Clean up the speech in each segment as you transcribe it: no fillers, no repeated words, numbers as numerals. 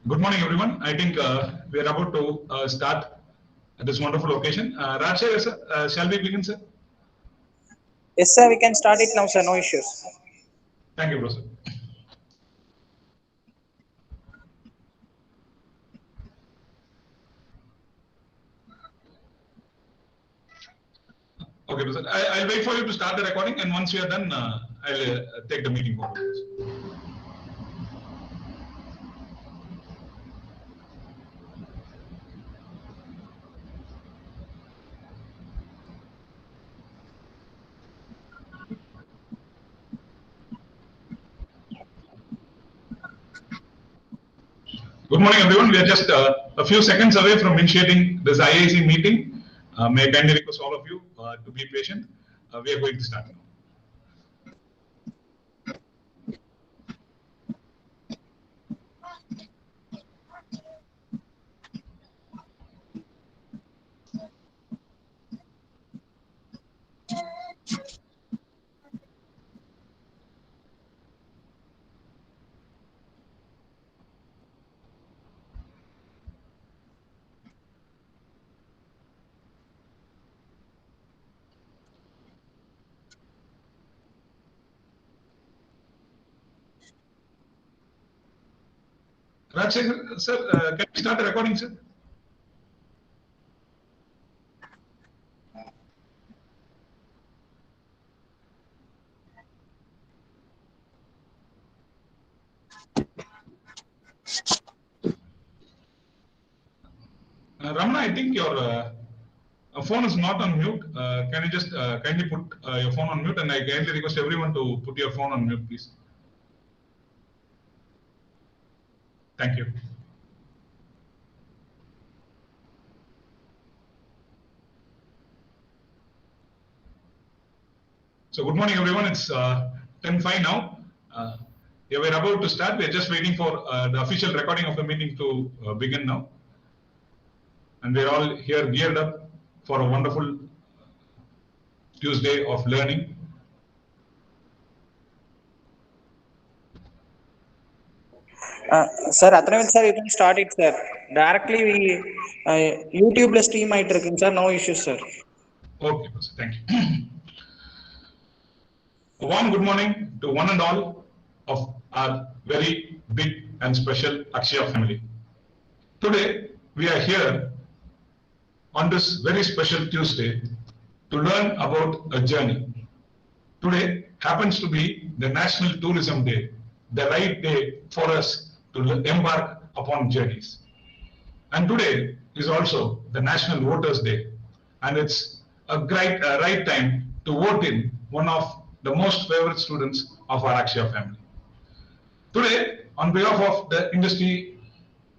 Good morning, everyone. I think we are about to start this wonderful occasion. Raj, sir, shall we begin, sir? Yes, sir, we can start it now, sir. No issues. Thank you, bro, sir. Okay, bro, sir. I'll wait for you to start the recording, and once you are done, I'll take the meeting forward. Good morning, everyone. We are just a few seconds away from initiating this IIC meeting. May I kindly request all of you to be patient. We are going to start now. Raj, sir, can we start the recording, sir? Ramana, I think your phone is not on mute. Can you just kindly put your phone on mute? And I kindly request everyone to put your phone on mute, please. Thank you. So good morning, everyone. It's 10:05 now. Yeah, we're about to start. We're just waiting for the official recording of the meeting to begin now. And we're all here geared up for a wonderful Tuesday of learning. Sir, Athanavil sir, you can start it, sir. Directly we YouTube stream ஆயிட்டு இருக்குங்க sir. No issues, sir. Okay, thank you. A warm good morning to one and all of our very big and special Akshaya family. Today, we are here on this very special Tuesday to learn about a journey. Today happens to be the National Tourism Day, the right day for us to embark upon journeys. And today is also the National Voters Day, and it's a great right time to vote in one of the most favorite students of our Akshaya family. Today, on behalf of the Industry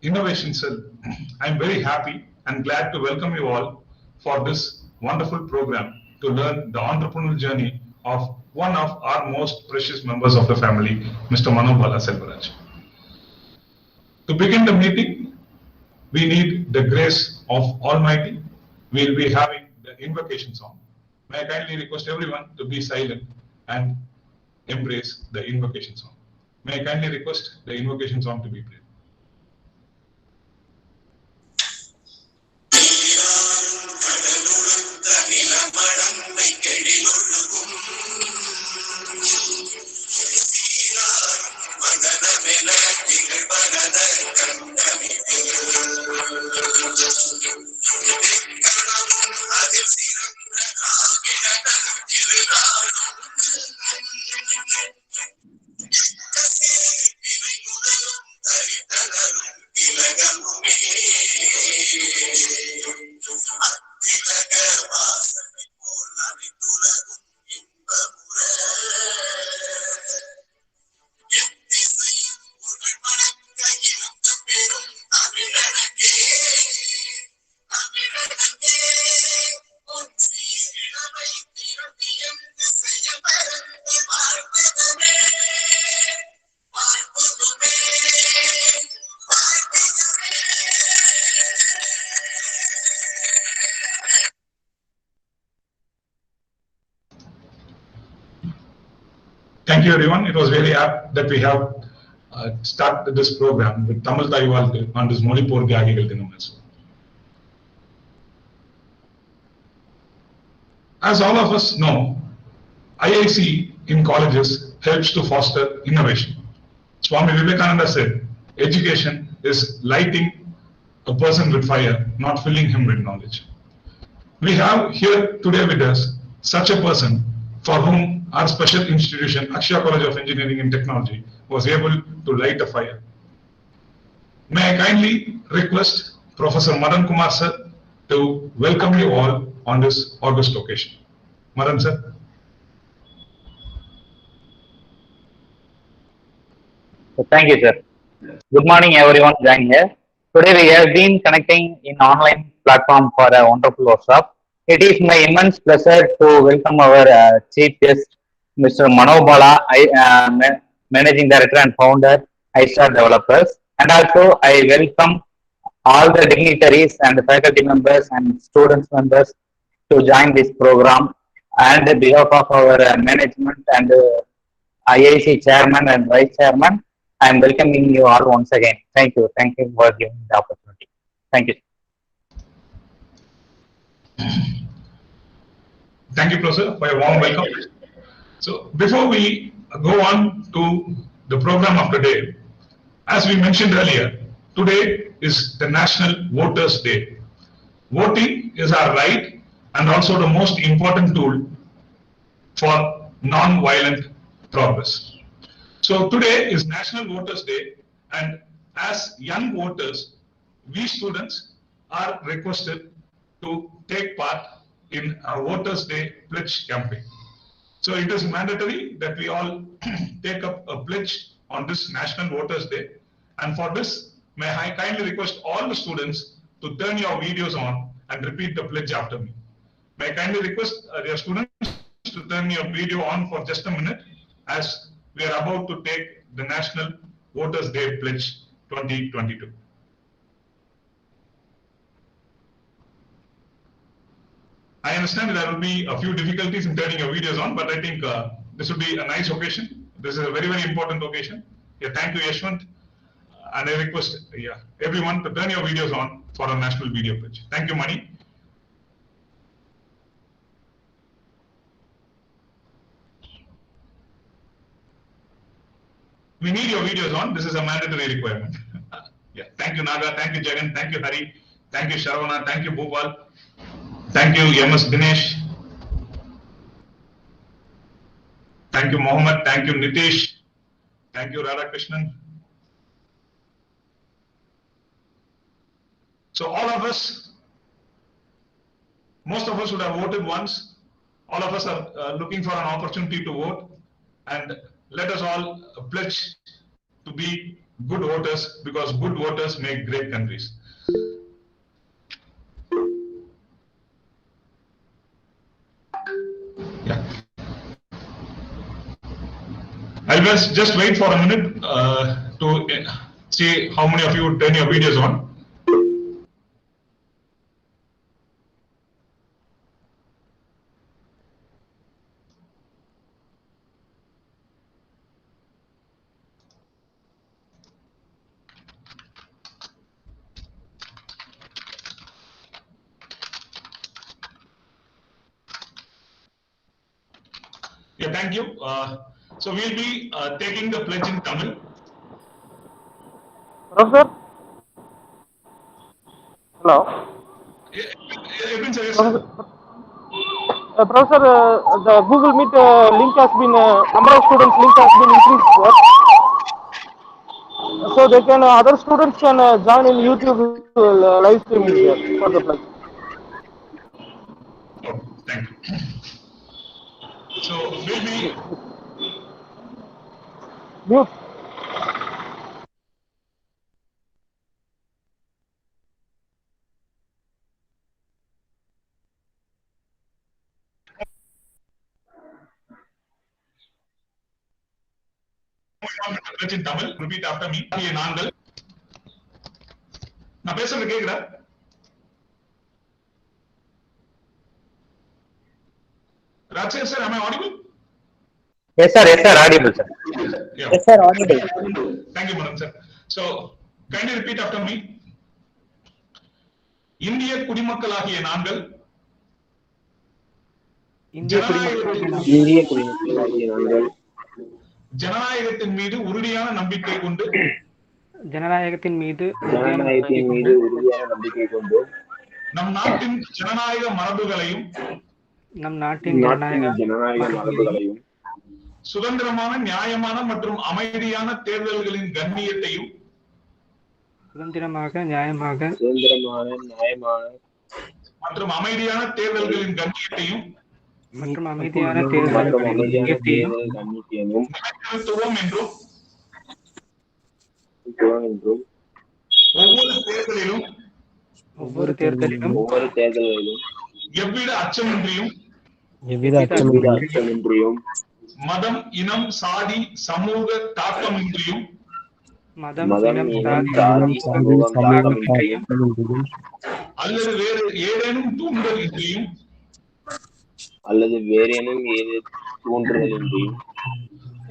Innovation Cell, I'm very happy and glad to welcome you all for this wonderful program to learn the entrepreneurial journey of one of our most precious members of the family, Mr. Manobala Selvaraj. To begin the meeting, we need the grace of Almighty. We'll be having the invocation song. May I kindly request everyone to be silent and embrace the invocation song. May I kindly request the invocation song to be played. Thank you, everyone. It was really apt that we have start this program with Tamil Taiwal on this Molipur Gyagigal Dinam as well. As all of us know, IIC in colleges helps to foster innovation. Swami Vivekananda said, education is lighting a person with fire, not filling him with knowledge. We have here today with us such a person for whom our special institution, Akshaya College of Engineering and Technology, was able to light a fire. May I kindly request Professor Madan Kumar sir to welcome you all on this august occasion. Madan sir. Thank you, sir. Good morning, everyone joining here. Today we have been connecting in online platform for a wonderful workshop. It is my immense pleasure to welcome our chief guest, Mr. Manobala, Managing Director and Founder, iSTAR Developers. And also I welcome all the dignitaries and the faculty members and students members to join this program. And on behalf of our management and IIC Chairman and Vice Chairman, I am welcoming you all once again. Thank you. Thank you for giving the opportunity. Thank you. Thank you, Professor, for your warm welcome. So, before we go on to the program of today, as we mentioned earlier, today is the National Voters' Day. Voting is our right and also the most important tool for non-violent progress. So today is National Voters' Day, and as young voters, we students are requested to take part in our Voters' Day pledge campaign. So it is mandatory that we all take up a pledge on this National Voters' Day, and for this, may I kindly request all the students to turn your videos on and repeat the pledge after me. May I kindly request your students to turn your video on for just a minute, as we are about to take the National Voters' Day Pledge 2022. I understand there will be a few difficulties in turning your videos on, but I think this will be a nice occasion. This is a very, very important occasion. Yeah, thank you, Yashwant. And I request everyone to turn your videos on for a National Video Pledge. Thank you, Mani. We need your videos on. This is a mandatory requirement. Yeah. Thank you, Naga. Thank you, Jagan. Thank you, Hari. Thank you, Sharavana. Thank you, Bhopal. Thank you, MS Dinesh. Thank you, Mohammed. Thank you, Nitish. Thank you, Radhakrishnan. So all of us, most of us would have voted once. All of us are looking for an opportunity to vote, and let us all pledge to be good voters, because good voters make great countries. Yeah. I'll just wait for a minute to see how many of you turn your videos on. Yeah, thank you. So we'll be taking the pledge in Tamil. Professor? Hello? Professor, the Google Meet link has been, number of students link has been increased, so they can, other students can join in YouTube live streaming here for the pledge. Oh, thank you. So we'll be... Mute. In Tamil, repeat after me. நாங்கள் நான் பேசுறது கேக்குதா? Rajesh sir, am I audible? Yes, sir. Yes, sir. Audible, sir. Yes, sir. Audible. Thank you, Madam Sir. So, kindly repeat after me. இந்திய குடிமக்களாகிய நாங்கள் இந்திய குடிமக்களாகிய நாங்கள் இந்திய குடிமக்களாகிய நாங்கள் ஜனநாயகத்தின் மீது உறுதியான நம்பிக்கை கொண்டு ஜனநாயகத்தின் மீது உறுதியான நம்பிக்கை கொண்டு நம் நாட்டின் ஜனநாயக மரபுகளையும் நம் நாட்டின் ஜனநாயக மரபுகளையும் சுதந்திரமான நியாயமான மற்றும் அமைதியான தேர்தல்களின் கண்ணியத்தையும் சுதந்திரமாக நியாயமான மற்றும் அமைதியான தேர்தல்களின் கண்ணியத்தையும் மற்றும் அமைதியான தேர்தல்களின் நிலைநிறுத்துவோம் என்றும் ஒவ்வொரு தேர்தலிலும் எவ்வித அச்சமின்றியும் மதம், இனம், சாதி, சமூக தாக்கமின்றியும் அல்லது வேறு ஏதேனும் தூண்டுதல் இன்றியும்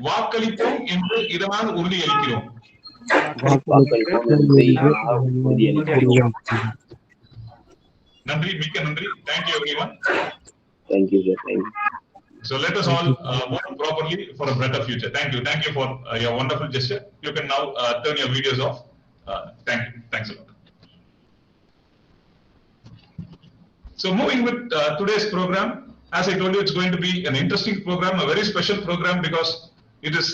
வாக்களிப்போம் என்று இதனால் உறுதியளிக்கிறோம். நன்றி, மிக்க நன்றி. Thank you everyone. Thank you, sir. Thank you. So let us all vote properly for a better future. Thank you. Thank you for your wonderful gesture. You can now turn your videos off. Thank you. Thanks a lot. So moving with today's program, as I told you, it's going to be an interesting program, a very special program, because it is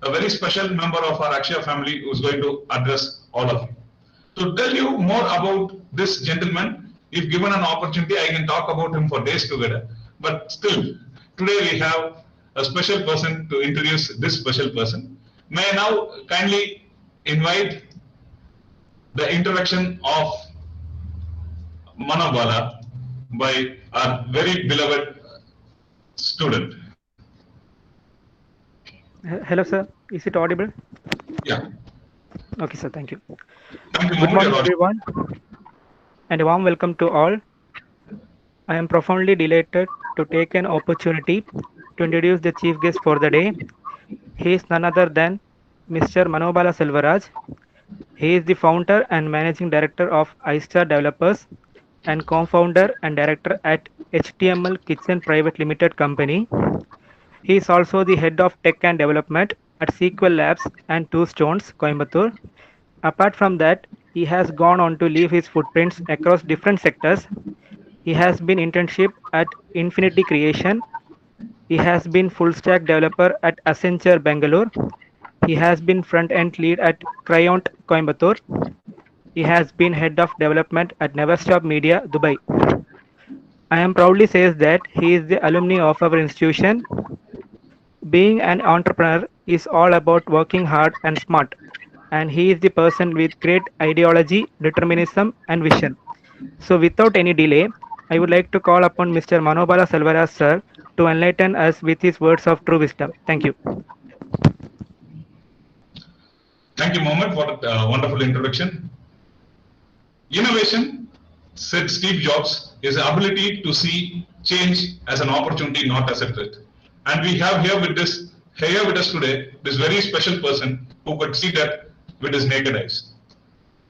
a very special member of our Akshaya family who is going to address all of you. To tell you more about this gentleman, if given an opportunity, I can talk about him for days together. But still, today we have a special person to introduce this special person. May I now kindly invite the introduction of Manobala by our very beloved student. Hello, sir. Is it audible? Yeah. Okay, sir. Thank you. Thank you. Good morning, everyone, and a warm welcome to all. I am profoundly delighted to take an opportunity to introduce the chief guest for the day. He is none other than Mr. Manobala Selvaraj. He is the founder and managing director of iSTAR Developers and co-founder and director at HTML Kitchen Private Limited Company. He is also the head of tech and development at SQL Labs and Two Stones, Coimbatore. Apart from that, he has gone on to leave his footprints across different sectors. He has been internship at Infinity Creation. He has been full stack developer at Accenture Bangalore. He has been front end lead at Cryont Coimbatore. He has been head of development at Neverstop Media, Dubai. I am proudly says that he is the alumni of our institution. Being an entrepreneur is all about working hard and smart, and he is the person with great ideology, determinism, and vision. So without any delay, I would like to call upon Mr. Manobala Selvaraj sir to enlighten us with his words of true wisdom. Thank you. Thank you, Mohammed, for that wonderful introduction. Innovation, said Steve Jobs, is the ability to see change as an opportunity, not as a threat. And we have here with us today this very special person who could see that with his naked eyes.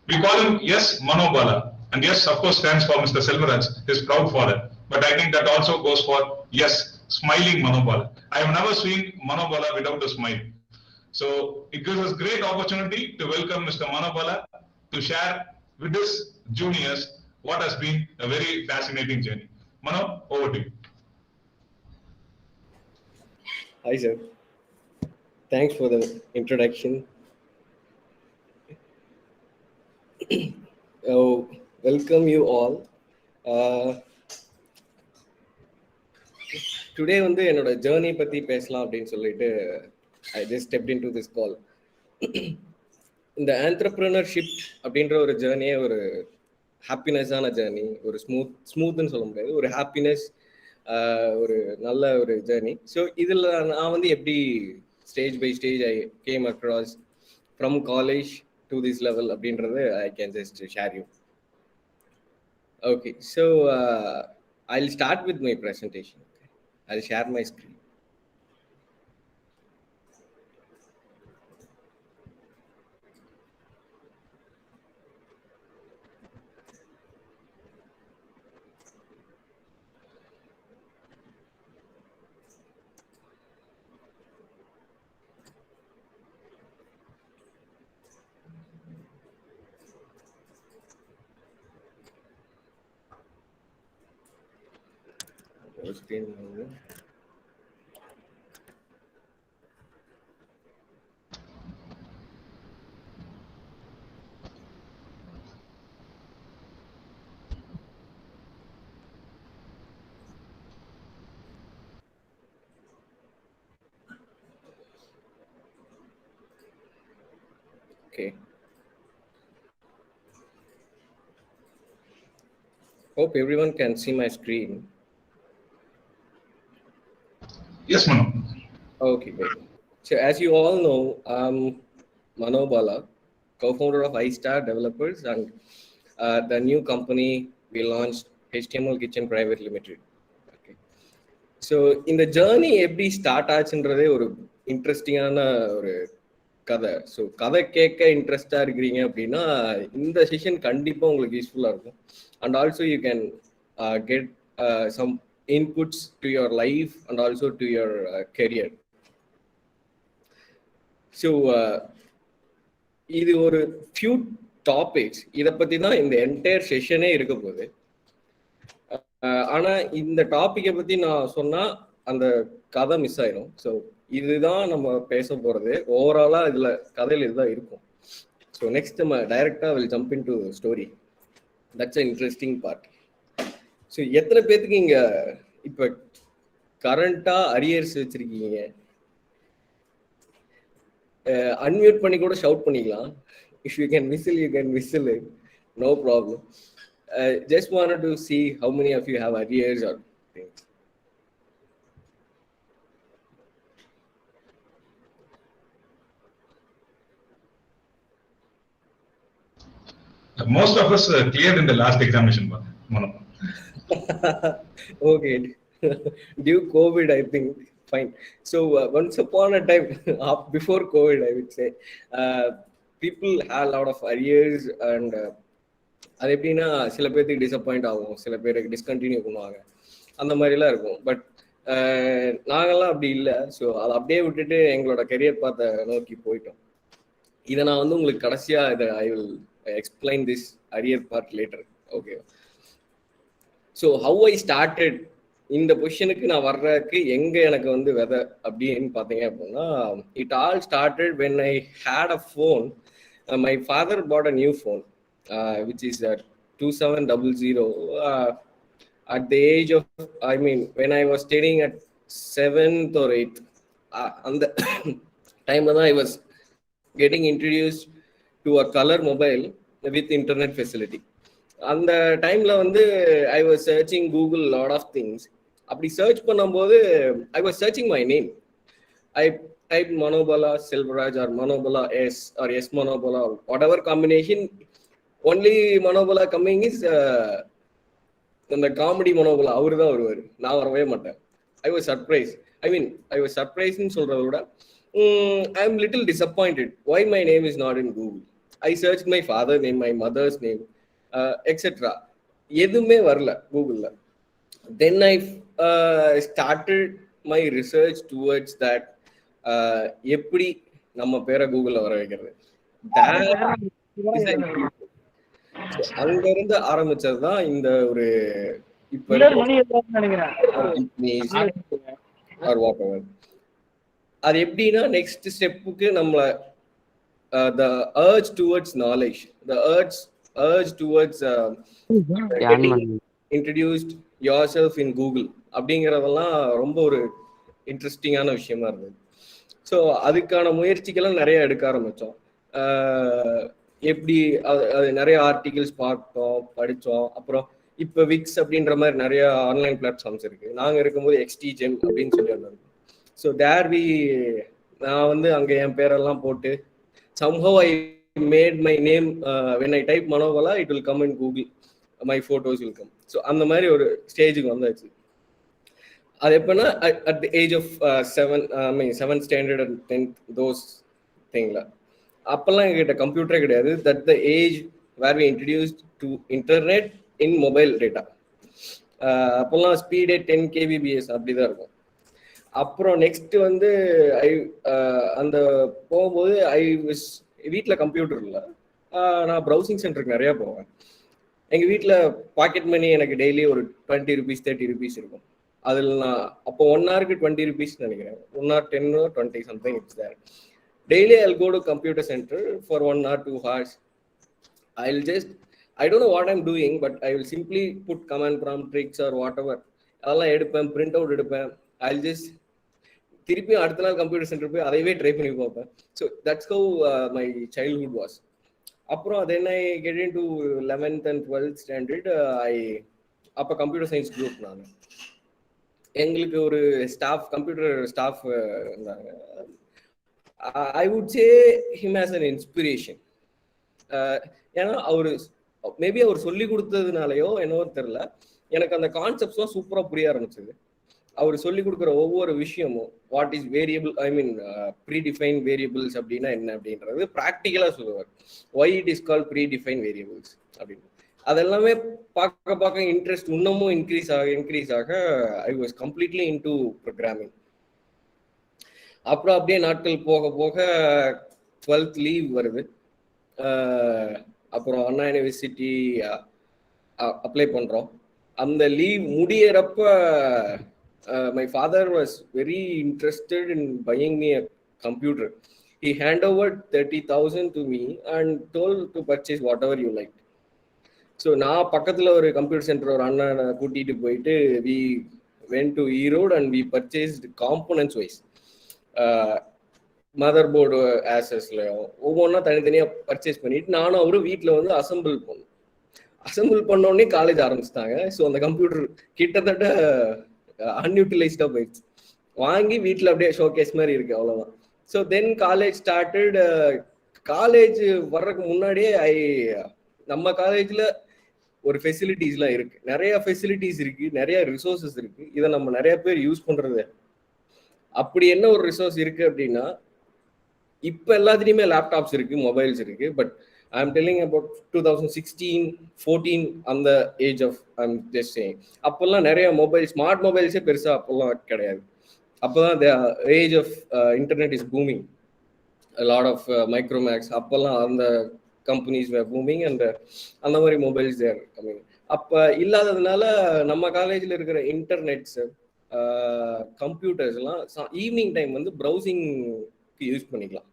We call him Yes Manobala, and yes, of course, stands for Mr. Selvaraj, his proud father. But I think that also goes for Yes, smiling Manobala. I have never seen Manobala without a smile. So it gives us great opportunity to welcome Mr. Manobala to share with his juniors what has been a very fascinating journey. Mano, over to you. Hi, sir. Thanks for the introduction. Welcome you all. Today வந்து என்னோட journey பத்தி பேசலாம் அப்படின்னு சொல்லிட்டு I just stepped into this call. இந்த entrepreneurship அப்படின்ற ஒரு ஜர்னியே ஒரு ஹாப்பினஸான ஜர்னி, ஒரு ஸ்மூத்னு சொல்ல முடியாது, ஒரு ஹாப்பினஸ், ஒரு நல்ல ஒரு ஜர்னி. ஸோ இதில் நான் வந்து எப்படி stage by stage I came across from college to this level அப்படின்றது I can just share you. Okay, so I'll start with my presentation. I'll share my screen. Okay. Hope everyone can see my screen. Yes, Manu. Okay, great. So as you all know, I'm Manobala, co-founder of iSTAR Developers, and the new company we launched, HTML Kitchen Private Limited. Okay. So இந்த journey எப்படி start ஆச்சுன்றதே ஒரு இன்ட்ரெஸ்டிங்கான ஒரு கதை. So கதை கேட்க இன்ட்ரெஸ்டா இருக்கிறீங்க அப்படின்னா இந்த செஷன் கண்டிப்பா உங்களுக்கு யூஸ்ஃபுல்லா இருக்கும். And also you can get some inputs to your life and also to your career. So இது ஒரு few topics இத பத்தி தான் இந்த என்டையர் செஷனே இருக்க போகுது. ஆனா இந்த டாபிக்கை பத்தி நான் சொன்னா அந்த கதை மிஸ் ஆயிடும். ஸோ இதுதான் நம்ம பேச போறது. ஓவராலா இதுல கதையில இதுதான் இருக்கும். ஸோ நெக்ஸ்ட் நம்ம டைரக்டா will jump in to story. That's a interesting part. So எத்தனை பேத்துக்கு இங்க இப்ப கரண்டா அரியர்ஸ் வச்சிருக்கீங்க? அன்மியூட் பண்ணி கூட ஷவுட் பண்ணிக்கலாம். If you can whistle you can whistle it, no problem. Just wanted to see how many of you have arrears or things. Most of us cleared in the last examination, Manu. Okay. Due COVID, I think. Fine. So once upon a time, before COVID, I would say, people had a lot of arrears and அது எப்படின்னா சில பேருக்கு disappoint ஆகும், சில பேருக்கு discontinue பண்ணுவாங்க, அந்த மாதிரிலாம் இருக்கும். பட் நாங்கள்லாம் அப்படி இல்லை. ஸோ அதை அப்படியே விட்டுட்டு எங்களோட கெரியர் பார்த்த நோக்கி போயிட்டோம். இதை நான் வந்து உங்களுக்கு கடைசியாக இதை I will explain this arrear part later. Okay. So how I started இந்த பொசிஷனுக்கு நான் வர்றதுக்கு எங்கே எனக்கு வந்து விதை அப்படின்னு பார்த்தீங்க அப்படின்னா, it all started when I had a phone. My father bought a new phone. Which is 2700 at the age of, I mean, when I was studying at 7th or 8th, on the time I was getting introduced to a color mobile with internet facility. அந்த டைம்ல வந்து I was searching Google lot of things. அப்படி search பண்ணும்போது I was searching my name. I typed Manobala Selvaraj or Manobala S or S Manobala, whatever combination. Only Manobala coming is the comedy Manobala. அவரு தான் வருவார், நான் வரவே மாட்டேன். I was surprised. I was surprised in சொல்றத விட I am little disappointed. Why my name is not in Google? I searched my father name, my mother's name, etc. எதுவுமே வரல கூகுள்ல. Then I started my research towards that. எப்படி நம்ம பேரை கூகுள்ல வர வைக்கிறது, அங்க இருந்து ஆரம்பிச்சதுதான் இந்த ஒரு இப்ப அது எப்படின்னா நெக்ஸ்ட் ஸ்டெப்புக்கு நம்மள the urge towards knowledge, the urge towards getting introduced yourself in Google அப்படிங்கறதெல்லாம் ரொம்ப ஒரு இன்ட்ரெஸ்டிங்கான விஷயமா இருந்தது. ஸோ அதுக்கான முயற்சிகள்லாம் நிறைய எடுக்க ஆரம்பிச்சோம். எப்படி அது நிறைய ஆர்டிகிள்ஸ் பார்த்தோம், படித்தோம். அப்புறம் இப்போ விக்ஸ் அப்படின்ற மாதிரி நிறைய ஆன்லைன் பிளாட்ஃபார்ம்ஸ் இருக்கு. நாங்கள் இருக்கும்போது XTGem அப்படின்னு சொல்லி ஒன்று இருக்கும். ஸோ தேர் நான் வந்து அங்கே என் பேரெல்லாம் போட்டு somehow I made my name, when I type Manobala it will come in Google, my photos will come. So அந்த மாதிரி ஒரு ஸ்டேஜுக்கு வந்தாச்சு. அது எப்படின்னா at the age of 7th standard and 10th those thingல அப்பெல்லாம் எங்ககிட்ட கம்ப்யூட்டரே கிடையாது. That the age where we introduced to internet in mobile data. அப்போல்லாம் ஸ்பீடே 10 kbps அப்படிதான் இருக்கும். அப்புறம் நெக்ஸ்ட் வந்து அந்த போகும்போது வீட்டில் கம்ப்யூட்டர் இல்லை, நான் ப்ரௌசிங் சென்டருக்கு நிறையா போவேன். எங்கள் வீட்டில் பாக்கெட் மணி எனக்கு டெய்லி ஒரு 20 rupees 30 rupees இருக்கும். அதில் நான் அப்போ 1 hourக்கு 20 rupees நினைக்கிறேன், 1 hour 10 or 20 something it's there. Daily I'll go to computer center for 1 hour 2 hours. I don't know what I'm doing, but I will simply put command prompt tricks or whatever. அதெல்லாம் எடுப்பேன், print out எடுப்பேன். I'll just திருப்பி அடுத்த நாள் computer centre போய் அதையவே try பண்ணி பார்ப்பேன். So that's how my childhood was. அப்புறம் then I get in to 11th and 12th standard. அப்போ கம்ப்யூட்டர் சயின்ஸ் குரூப். நான் எங்களுக்கு ஒரு கம்ப்யூட்டர் ஸ்டாஃப் இருந்தாங்க. I would say him as an inspiration. ஏன்னா மேபி அவர் சொல்லி கொடுத்ததுனாலயோ என்னவோ தெரியல, எனக்கு அந்த கான்செப்ட்ஸ்லாம் சூப்பராக புரிய ஆரம்பிச்சது. அவர் சொல்லி கொடுக்குற ஒவ்வொரு விஷயமும் what is variable, I mean predefine variables அப்படின்னா என்ன அப்படின்றது ப்ராக்டிக்கலாக சொல்லுவார். Why it is call predefine variables அப்படின்னு. அதெல்லாமே பார்க்க இன்ட்ரெஸ்ட் இன்னமும் இன்க்ரீஸ் ஆக I was completely in to programming. அப்புறம் அப்படியே நாட்கள் போக போக 12th லீவ் வருது. அப்புறம் அண்ணா யூனிவர்சிட்டி அப்ளை பண்ணுறோம். அந்த leave முடியறப்ப my father was very interested in buying me a computer. He handed over 30,000 to me and told to purchase whatever you like. So நான் பக்கத்துல ஒரு கம்ப்யூட்டர் சென்டர் ஒரு அண்ணனை கூட்டிட்டு போயிட்டு we went to Erode and we purchased components wise. Mother board ஆசஸ்லயும் ஒவ்வொன்றா தனித்தனியா பர்ச்சேஸ் பண்ணிட்டு நானும் அவரும் வீட்டில் வந்து அசம்பிள் பண்ணோடனே காலேஜ் ஆரம்பிச்சிட்டாங்க. ஸோ அந்த கம்ப்யூட்டர் கிட்டத்தட்ட அன்யூட்டிலைஸ்டா போயிடுச்சு. வாங்கி வீட்டில் அப்படியே ஷோகேஸ் மாதிரி இருக்கு, அவ்வளோதான். So then college started. College வர்றதுக்கு முன்னாடியே நம்ம காலேஜில் ஒரு ஃபெசிலிட்டிஸ்லாம் இருக்கு, நிறைய ஃபெசிலிட்டிஸ் இருக்கு, நிறைய ரிசோர்ஸஸ் இருக்கு. இதை நம்ம நிறைய பேர் யூஸ் பண்றது. அப்படி என்ன ஒரு ரிசோர்ஸ் இருக்கு அப்படின்னா, இப்போ எல்லாத்துலேயுமே லேப்டாப்ஸ் இருக்கு, மொபைல்ஸ் இருக்கு. But I am telling about 2016, 14 அந்த age of I am just saying. அப்போல்லாம் நிறைய ஸ்மார்ட் மொபைல்ஸே பெருசாக அப்போல்லாம் கிடையாது. அப்போதான் the age of internet is booming. Lot of Micromax அப்போல்லாம் அந்த கம்பெனிஸ் பூமிங் அண்ட் அந்த மாதிரி மொபைல்ஸ் தேர் கம்மிங். அப்போ இல்லாததுனால நம்ம காலேஜில் இருக்கிற இன்டர்நெட்ஸ் கம்ப்யூட்டர்ஸ்லாம் ஈவினிங் டைம் வந்து ப்ரௌசிங்க்கு யூஸ் பண்ணிக்கலாம்.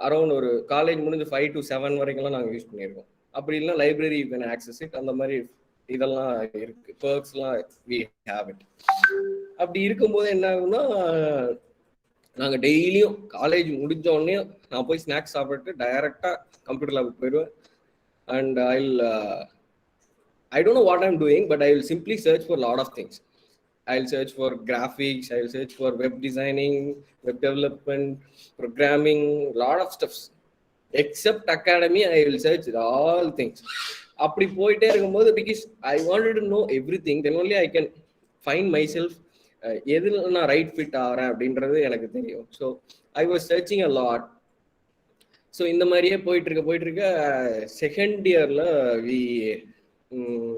அரௌண்ட் ஒரு காலேஜ் முடிஞ்சு 5 to 7 வரைக்கும்லாம் நாங்கள் யூஸ் பண்ணியிருக்கோம். அப்படி இல்லைனா library you can access it. அந்த மாதிரி இதெல்லாம் இருக்கு, பர்க்ஸ்லாம் வி ஹேவ் இட். அப்படி இருக்கும்போது என்ன ஆகும்னா, நாங்கள் டெய்லியும் காலேஜ் முடிஞ்ச உடனே நான் போய் ஸ்நாக்ஸ் சாப்பிட்டு டைரக்டாக கம்ப்யூட்டர் லேபுக்கு போயிடுவேன். And I don't know what I'm doing, but I will simply search for lot of things. I'll search for graphics, I'll search for web designing, web development, programming, lot of stuffs. Except academy, I will search all things. அப்படி போயிட்டே இருக்கும்போது, because I wanted to know everything, then only I can find myself எதில் நான் right fit ஆகிறேன் அப்படின்றது எனக்கு தெரியும். So I was searching a lot. So இந்த மாதிரியே போயிட்டு இருக்க செகண்ட் இயர்ல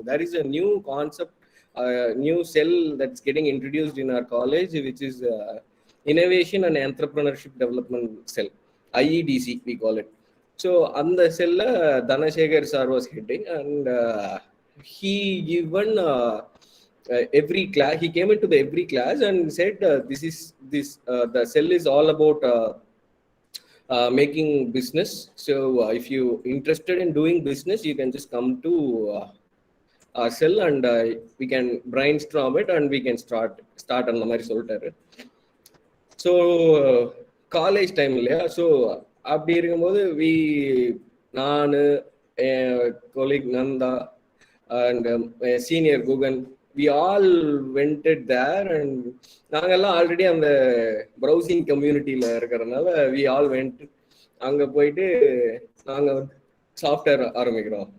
there is a new concept, new cell that's getting introduced in our college, which is Innovation and Entrepreneurship Development Cell, IEDC we call it. So on the cell Dhanashekhar sir was heading, and he given every class, he came into the every class and said the cell is all about making business. So if you interested in doing business, you can just come to cell and we can brainstorm it and we can start அந்த மாதிரி சொல்லிட்டாரு. So college time இல்லையா, so அப்படி இருக்கும்போது நான் colleague Nanda and senior Guhan, we all went there, and நாங்கெல்லாம் already அந்த browsing கம்யூனிட்டியில் இருக்கிறதுனால we all went. அங்கே போயிட்டு நாங்கள் சாஃப்ட்வேர் ஆரம்பிக்கிறோம்.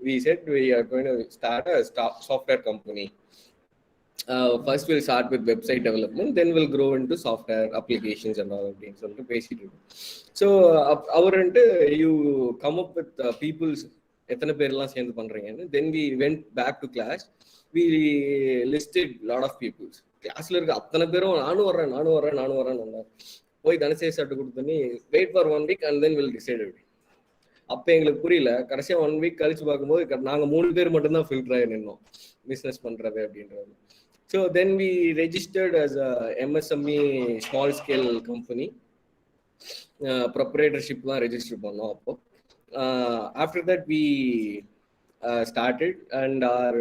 We said we are going to start a software company. First we'll start with website development, then we'll grow into software applications and all அப்படின்னு சொல்லிட்டு பேசிட்டு இருக்கோம். ஸோ அவர் வந்துட்டு you come up with people's எத்தனை பேர்லாம் சேர்ந்து பண்றீங்கன்னு. then we went back to class, we listed lot of peoples. கிளாஸ்ல இருக்க அத்தனை பேரும் நானும் வரேன் போய் தனசேகர் சார்ட்டு கொடுத்தோன்னே wait for 1 week and then we'll decide everything. அப்போ எங்களுக்கு புரியல. கடைசியாக 1 week கழிச்சு பார்க்கும்போது நாங்கள் 3 பேர் மட்டும்தான் ஃபில்டர் ஆகி நின்னோம் பிஸ்னஸ் பண்ணுறது அப்படின்றது. So then we registered as a MSME small scale company. Proprietorship தான் register பண்ணோம் அப்போ. After that we started, and our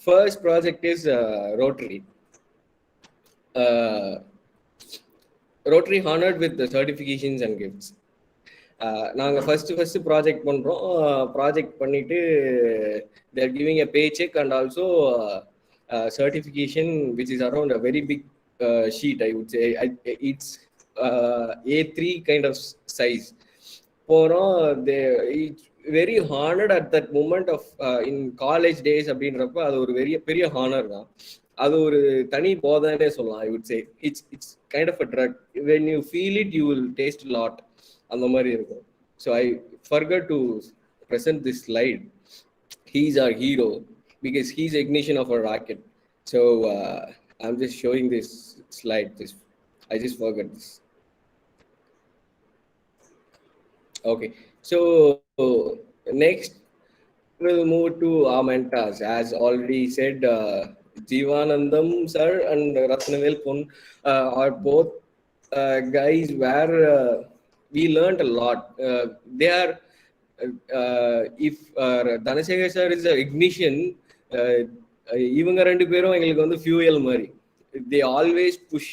first project is Rotary. Rotary honored with the certifications and gifts. நாங்கள் first project பண்ணுறோம். Project பண்ணிட்டு they're giving a pay check and also certification, which is around a very big sheet, I would say. It's A3 kind of size. They very honored at that moment of in college days அப்படின்றப்ப அது ஒரு பெரிய honour தான். அது ஒரு தனி போதனே சொல்லலாம். I would say it's kind of a drug. When you feel it, you will taste a lot. அந்த மாதிரி இருக்கும். So I forgot to present this slide. He's our hero because he's ignition of a rocket. So I'm just showing this slide. I just forgot this. Okay, so next we'll move to our mentors. As already said, Jeevanandam sir and Ratnavel Pon are both guys where we learned a lot. They are if Dhanashekhar sir is an ignition, இவங்க ரெண்டு பேரும் எங்களுக்கு வந்து fuel மாதிரி. They always push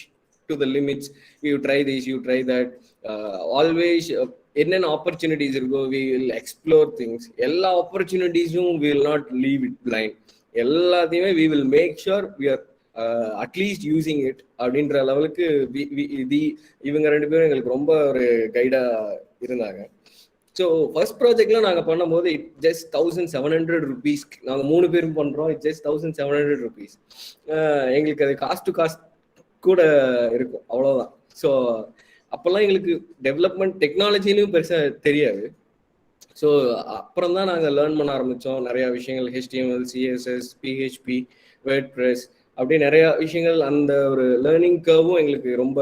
to the limits. You try this, you try that. Always என்னென்ன opportunities இருக்கோ we will explore things. எல்லா ஆப்பர்ச்சுனிட்டிஸும் we will not leave it blind. எல்லாத்தையுமே we will make sure we are at least using it அப்படின்ற லெவலுக்கு இவங்க ரெண்டு பேரும் எங்களுக்கு ரொம்ப ஒரு கைடா இருந்தாங்க. ஸோ ஃபர்ஸ்ட் ப்ராஜெக்ட்லாம் நாங்கள் பண்ணும்போது இட் ஜஸ்ட் 1700 rupees. நாங்கள் 3 பேரும் பண்ணுறோம். It just 1700 rupees. எங்களுக்கு அது காஸ்ட் டு காஸ்ட் கூட இருக்கும், அவ்வளோதான். ஸோ அப்போல்லாம் எங்களுக்கு டெவலப்மெண்ட் டெக்னாலஜிலையும் பெருசாக தெரியாது. ஸோ அப்புறம் தான் நாங்கள் லேர்ன் பண்ண ஆரம்பித்தோம் நிறையா விஷயங்கள். HTML, CSS, PHP, WordPress அப்படி நிறையா விஷயங்கள். அந்த ஒரு லேர்னிங் கர்வும் எங்களுக்கு ரொம்ப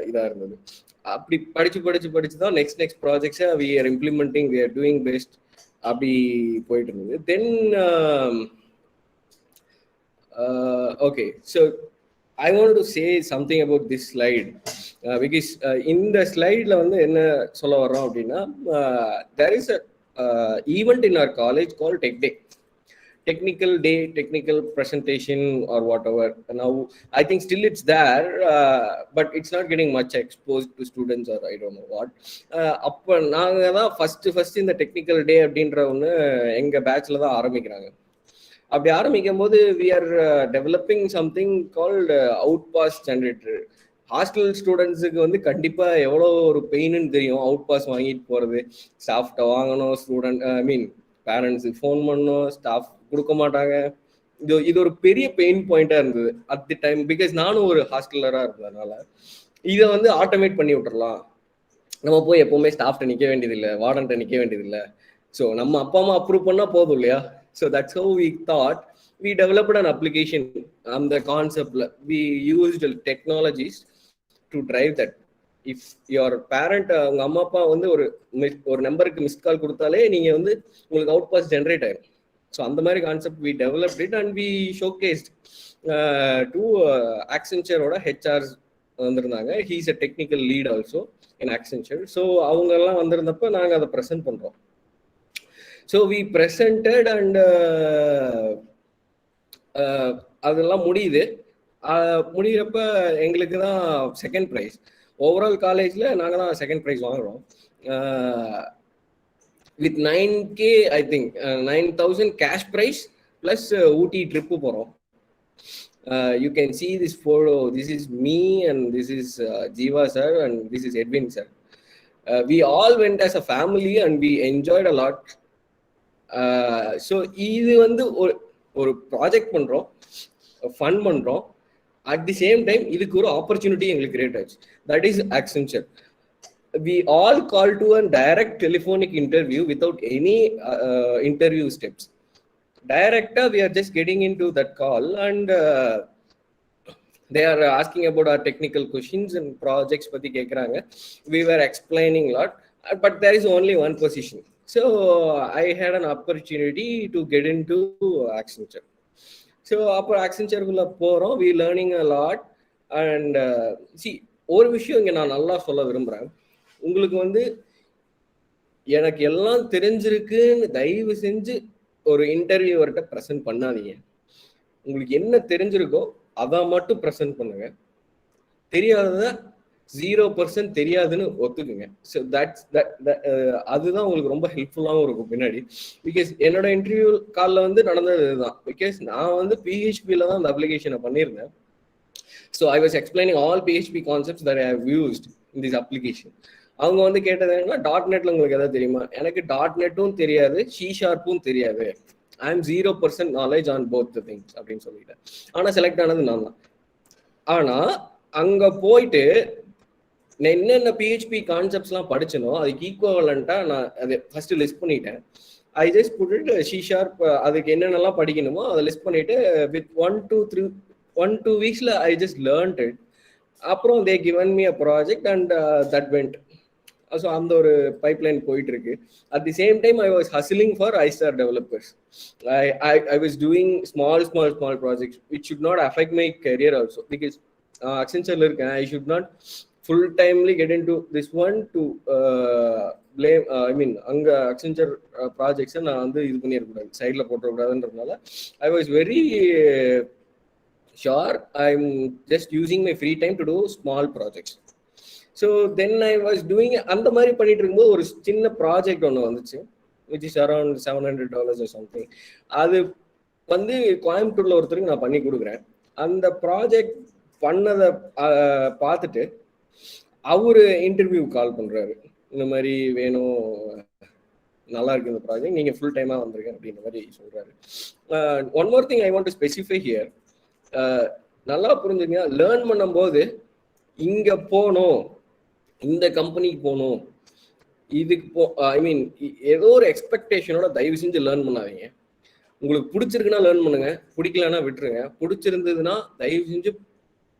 இதாக இருந்தது. அப்படி படிச்சு தான் next ப்ராஜெக்ட்ஸை we are implementing, we are doing best அப்படி போயிட்டு இருந்தது. தென் okay, so I want to say something about this slide because இந்த ஸ்லைட்ல வந்து என்ன சொல்ல வர்றோம் அப்படின்னா, there is a event in our college called technical day, technical presentation or whatever. Now I think still it's there, but it's not getting much exposed to students or I don't know what. அப்ப நாங்க தான் first இந்த technical டே அப்படின்ற ஒன்று எங்க பேட்ச்ல தான் ஆரம்பிக்கிறாங்க. அப்படி ஆரம்பிக்கும் போது we are developing something called outpass generator. Hostel ஸ்டூடெண்ட்ஸுக்கு வந்து கண்டிப்பா எவ்வளோ ஒரு பெயின்னு தெரியும். அவுட் பாஸ் வாங்கிட்டு போறது, ஸ்டாஃப்ட வாங்கணும், ஸ்டூடெண்ட் பேரண்ட்ஸுக்கு ஃபோன் பண்ணணும், ஸ்டாஃப் கொடுக்க மாட்டாங்க. இது ஒரு பெரிய பெயின் பாயிண்டா இருந்தது அட் தி டைம். பிகாஸ் நானும் ஒரு ஹாஸ்டலரா இருந்ததுனால இதை வந்து ஆட்டோமேட் பண்ணி விட்டுறலாம். நம்ம போய் எப்பவுமே ஸ்டாஃப்ட நிற்க வேண்டியதில்லை, வார்டன்ட்ட நிற்க வேண்டியதில்லை. ஸோ நம்ம அப்பா அம்மா அப்ரூவ் பண்ணா போதும் இல்லையா? So that's how we thought. We developed an application on the concept. We used technologies to drive that. If your parent உங்க அம்மா அப்பா வந்து ஒரு நம்பருக்கு மிஸ்ட் கால் கொடுத்தாலே நீங்க வந்து உங்களுக்கு அவுட் பாஸ் ஜென்ரேட் ஆயிடும். ஸோ அந்த மாதிரி concept we developed it and we showcased to Accenture-ஓட HRs வந்திருந்தாங்க. he is a technical lead also in Accenture. So அவங்க எல்லாம் வந்திருந்தப்ப நாங்க அதை ப்ரெசென்ட் பண்றோம். ஸோ we presented and அதெல்லாம் முடியிறப்ப எங்களுக்கு தான் செகண்ட் ப்ரைஸ். ஓவரால் காலேஜ்ல நாங்கள் தான் செகண்ட் ப்ரைஸ் வாங்குறோம். With 9K I think 9,000 cash prize plus Ooty trip போகிறோம். You can see this photo. This is me and this is Jeeva sir and this is Edwin sir. We all went as a family and we enjoyed a lot. So இது வந்து ஒரு project பண்றோம், fun பண்றோம், at the same time இதுக்கு ஒரு opportunity எங்களுக்கு create ஆச்சு. That is Accenture. We all call to a direct telephonic interview without any interview steps. Directly we are just getting into that call and they are asking about our technical questions and projects பத்தி கேக்குறாங்க. We were explaining a lot, but there is only one position. So I had an opportunity to get into Accenture. So அப்போ ஆக்சென்ச்சருக்குள்ள போகிறோம், we learning a lot. And see ஒரு விஷயம் இங்கே நான் நல்லா சொல்ல விரும்புகிறேன். உங்களுக்கு வந்து எனக்கு எல்லாம் தெரிஞ்சிருக்குன்னு தயவு செஞ்சு ஒரு இன்டர்வியூவர்கிட்ட ப்ரெசென்ட் பண்ணாதீங்க. உங்களுக்கு என்ன தெரிஞ்சிருக்கோ அதை மட்டும் ப்ரெசென்ட் பண்ணுங்க. தெரியாதத 0% தெரியாதுன்னு ஒத்துக்குங்க. ஸோ அதுதான் உங்களுக்கு ரொம்ப ஹெல்ப்ஃபுல்லாகவும் இருக்கும் பின்னாடி. பிகாஸ் என்னோட இன்டர்வியூ காலில் வந்து நடந்தது இதுதான். பிகாஸ் நான் வந்து பிஹெச்பியில் தான் அந்த அப்ளிகேஷனை பண்ணியிருந்தேன். So I was explaining all PHP concepts that I have used in this application. அவங்க வந்து கேட்டது என்னன்னா, .NETல உங்களுக்கு எதாவது தெரியுமா? எனக்கு .NEட்டும் தெரியாது, C# தெரியாது. I am 0% knowledge on both the things அப்படின்னு சொல்லிட்டேன். ஆனால் செலக்ட் ஆனது நான் தான். ஆனால் அங்கே போயிட்டு நான் என்னென்ன பிஹெச்பி கான்செப்ட்ஸ்லாம் படிச்சனோ அதுக்கு ஈக்குவலண்ட்டாக நான் அதை ஃபஸ்ட்டு லிஸ்ட் பண்ணிட்டேன். ஐ ஜஸ்ட் புட் C# அதுக்கு என்னென்னலாம் படிக்கணுமோ அதை லிஸ்ட் பண்ணிட்டு வித் 1-2 வீக்ஸில் ஐ ஜஸ்ட் லேர்ன்ட் இட். அப்புறம் they given me a project and that went. So அந்த ஒரு பைப்லைன் போயிட்டு இருக்கு. At the same time I was hustling for iSTAR developers. I was doing small projects which should not affect my career also. Because அக்சென்ச்சர்ல இருக்கேன், I should not full timely get into this one to blame. I mean அங்க Accenture ப்ராஜெக்ட்ஸை நான் வந்து இது பண்ணிடக்கூடாது, சைடில் போட்டுறக்கூடாதுன்றதுனால I was very sure I'm just using my free time to do small projects. So then I was doing அந்த மாதிரி பண்ணிட்டு இருக்கும்போது ஒரு சின்ன ப்ராஜெக்ட் ஒன்று வந்துச்சு, which is around $700 or something. அது வந்து கோயம்புத்தூர்ல ஒருத்தருக்கு நான் பண்ணி கொடுக்குறேன். அந்த ப்ராஜெக்ட் பண்ணதை பார்த்துட்டு அவரு இன்டர்வியூ கால் பண்றாரு. இந்த மாதிரி வேணும், நல்லா இருக்கு இந்த ப்ராஜெக்ட், நீங்க ஃபுல் டைமா வந்திருக்கேன் அப்படின்ற மாதிரி சொல்றாரு. One more thing I want to specify here. நல்லா புரிஞ்சுங்க, லேர்ன் பண்ணும்போது இங்க போகணும், இந்த கம்பெனிக்கு போகணும், இதுக்கு ஐ மீன் ஏதோ ஒரு எக்ஸ்பெக்டேஷனோட தயவு செஞ்சு லேர்ன் பண்ணாதீங்க. உங்களுக்கு பிடிச்சிருக்குன்னா லேர்ன் பண்ணுங்க, பிடிக்கலன்னா விட்டுருங்க. பிடிச்சிருந்ததுன்னா தயவு செஞ்சு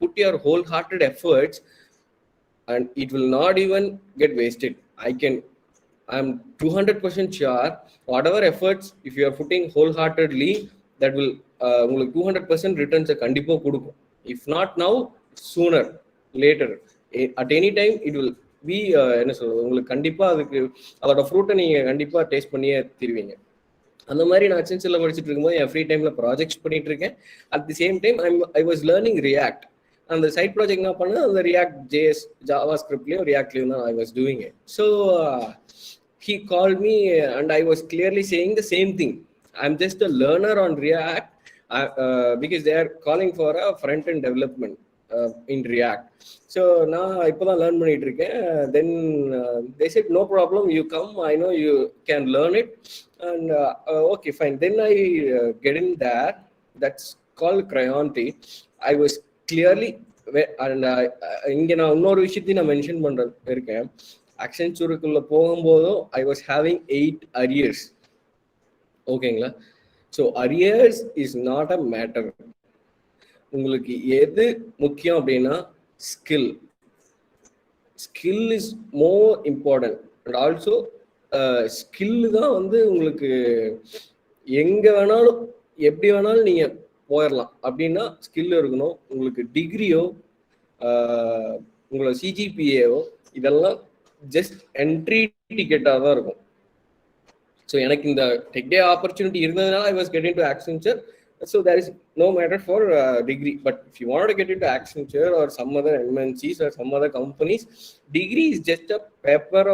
put your wholehearted efforts and it will not even get wasted. I'm 200% sure whatever efforts if you are putting wholeheartedly, that will உங்களுக்கு 200% returns கண்டிப்பா கொடுக்கும். If not now, sooner later at any time it will be என்ன சொல்றது, உங்களுக்கு கண்டிப்பா அதுக்கு அதோட ஃப்ரூட்டை நீங்க கண்டிப்பா டேஸ்ட் பண்ணியே தருவீங்க. அந்த மாதிரி நான் அக்சென்ச்சர்ல படிச்சுட்டு இருக்கும்போது என் ஃப்ரீ டைம்ல ப்ராஜெக்ட்ஸ் பண்ணிட்டு இருக்கேன். At the same time I was learning react. அந்த சைட் ப்ராஜெக்ட் நான் பண்ணேன், அந்த ரியாக்ட் ஜேஎஸ் ஜாவா ஸ்கிரிப்ட்லயும் ரியாக்ட்லயும் தான் ஐ was doing it. So he called me and I was clearly saying the same thing. I'm just a learner on React because they are calling for a front-end development in React. So நான் இப்போதான் learn பண்ணிட்டு இருக்கேன். Then they said no problem, you come, I know you can learn it. And okay fine. Then I get in there. That's called Coimbatore. I was clearly and இங்க நான் இன்னொரு விஷயத்தையும் நான் mention பண்ற இருக்கேன். அக்சென்ச்சருக்குள்ள போகும்போதும் ஐ வாஸ் ஹேவிங் 8 arrears. ஓகேங்களா? So arrears is not a matter. உங்களுக்கு எது முக்கியம் அப்படின்னா skill is more important. And also skill தான் வந்து உங்களுக்கு எங்க வேணாலும் எப்படி வேணாலும் நீங்க போயிடலாம். அப்படின்னா ஸ்கில் இருக்கணும். உங்களுக்கு டிகிரியோ உங்களோட சிஜிபிஏவோ இதெல்லாம் ஜஸ்ட் என்ட்ரி டிக்கெட்டாக தான் இருக்கும். ஸோ எனக்கு இந்த டெக் டே ஆப்பர்ச்சுனிட்டி இருந்ததுனால I was getting to Accenture. So there is no matter for degree. But if you want to get into Accenture or some other MNCs or some other companies, degree is just a paper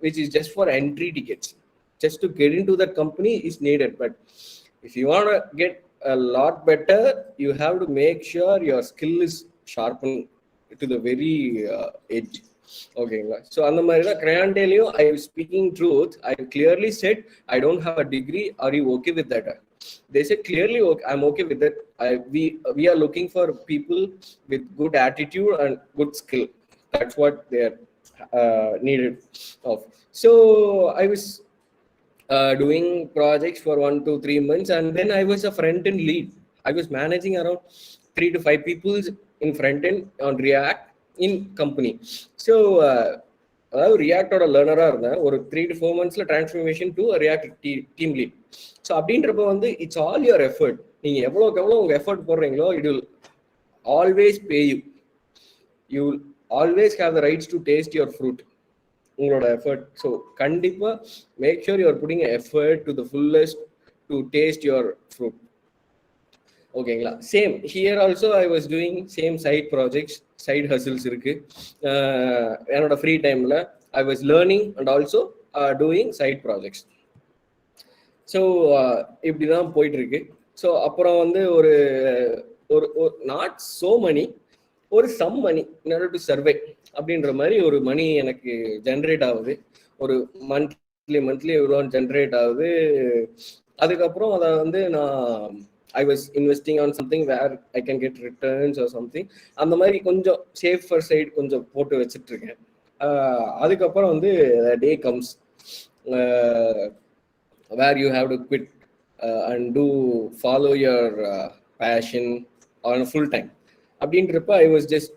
which is just for entry tickets. Just to get into that company is needed. But if you want to get a lot better, you have to make sure your skill is sharpened to the very edge. ஓகேங்களா? So அந்த மாதிரி தான் கிரையாண்டேலையும் I speaking truth. I clearly said I don't have a degree. Are you okay with that? They said clearly, okay, I'm okay with that. We are looking for people with good attitude and good skill. That's what they are needed of. So I was doing projects for 1 to 3 months, and then I was a front-end lead. I was managing around 3 to 5 people in front-end on React in company. So அதாவது ரியாக்டோட லேர்னராக இருந்தேன். ஒரு 3 to 4 monthsல transformation to React team lead. So அப்படின்றப்ப வந்து it's all your effort. நீங்க எவ்வளோக்கு எவ்வளோ உங்க எஃபர்ட் போடுறீங்களோ it will always pay you. You will always have the rights to taste your fruit, உங்களோட எஃபர்ட். ஸோ கண்டிப்பா make sure you're putting effort to the fullest to taste your fruit. ஓகேங்களா? Same here also I was doing same side projects, side hustles இருக்கு. என்னோட free டைம்ல I was learning and also doing side projects. So இப்படிதான் போயிட்டு இருக்கு. So அப்புறம் வந்து ஒரு நாட் சோ மணி, ஒரு some money in order to survey அப்படின்ற மாதிரி ஒரு மணி எனக்கு ஜென்ரேட் ஆகுது. ஒரு மந்த்லி இவ்வளோ ஜென்ரேட் ஆகுது. அதுக்கப்புறம் அதை வந்து நான் I was investing on something where I can get returns or something. அந்த மாதிரி கொஞ்சம் சேஃபர் சைடு கொஞ்சம் போட்டு வச்சுட்டு இருக்கேன். அதுக்கப்புறம் வந்து டே comes where you have to quit and do follow your passion on full time. அப்படின்றப்ப I was just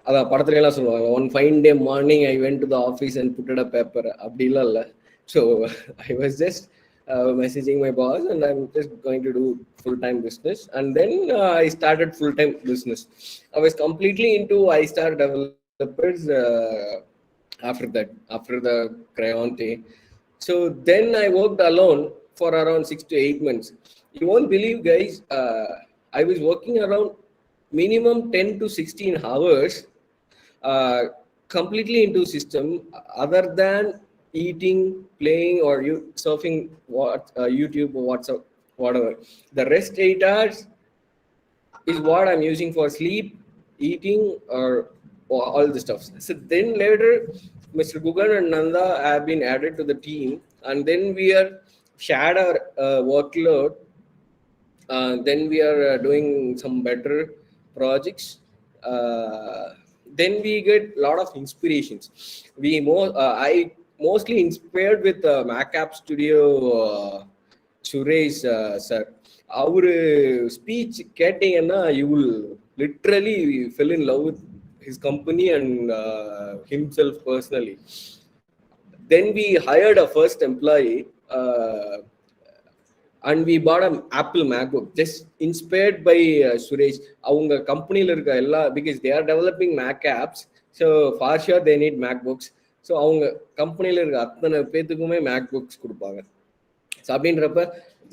அதான் படத்துல எல்லாம் சொல்லுவாங்க, one fine day morning I went to the office and putted a paper. அப்படிலாம் இல்லை. So I was just messaging my boss and I'm just going to do full-time business. And then I started full-time business. I was completely into iSTAR developers after the crayon day. So then I worked alone for around 6 to 8 months. You won't believe, guys, I was working around minimum 10 to 16 hours completely into system, other than eating, playing, or surfing YouTube or WhatsApp, whatever. The rest 8 hours is what I'm using for sleep, eating, or all the stuff. So then later, Mr. Gugan and Nanda have been added to the team, and then we are shared our workload. Then we are doing some better projects. Then we get a lot of inspirations. I mostly inspired with Mac App Studio Suresh sir. Our speech கேட்டீங்கன்னா you will literally fell in love with his company and himself personally. Then we hired a first employee and we bought an Apple MacBook, just inspired by Suresh. அவங்க கம்பெனியில் இருக்க எல்லா, because they are developing Mac apps, so for sure they need MacBooks. So அவங்க கம்பெனியில் இருக்க அத்தனை பேத்துக்குமே MacBooks கொடுப்பாங்க. ஸோ அப்படின்றப்ப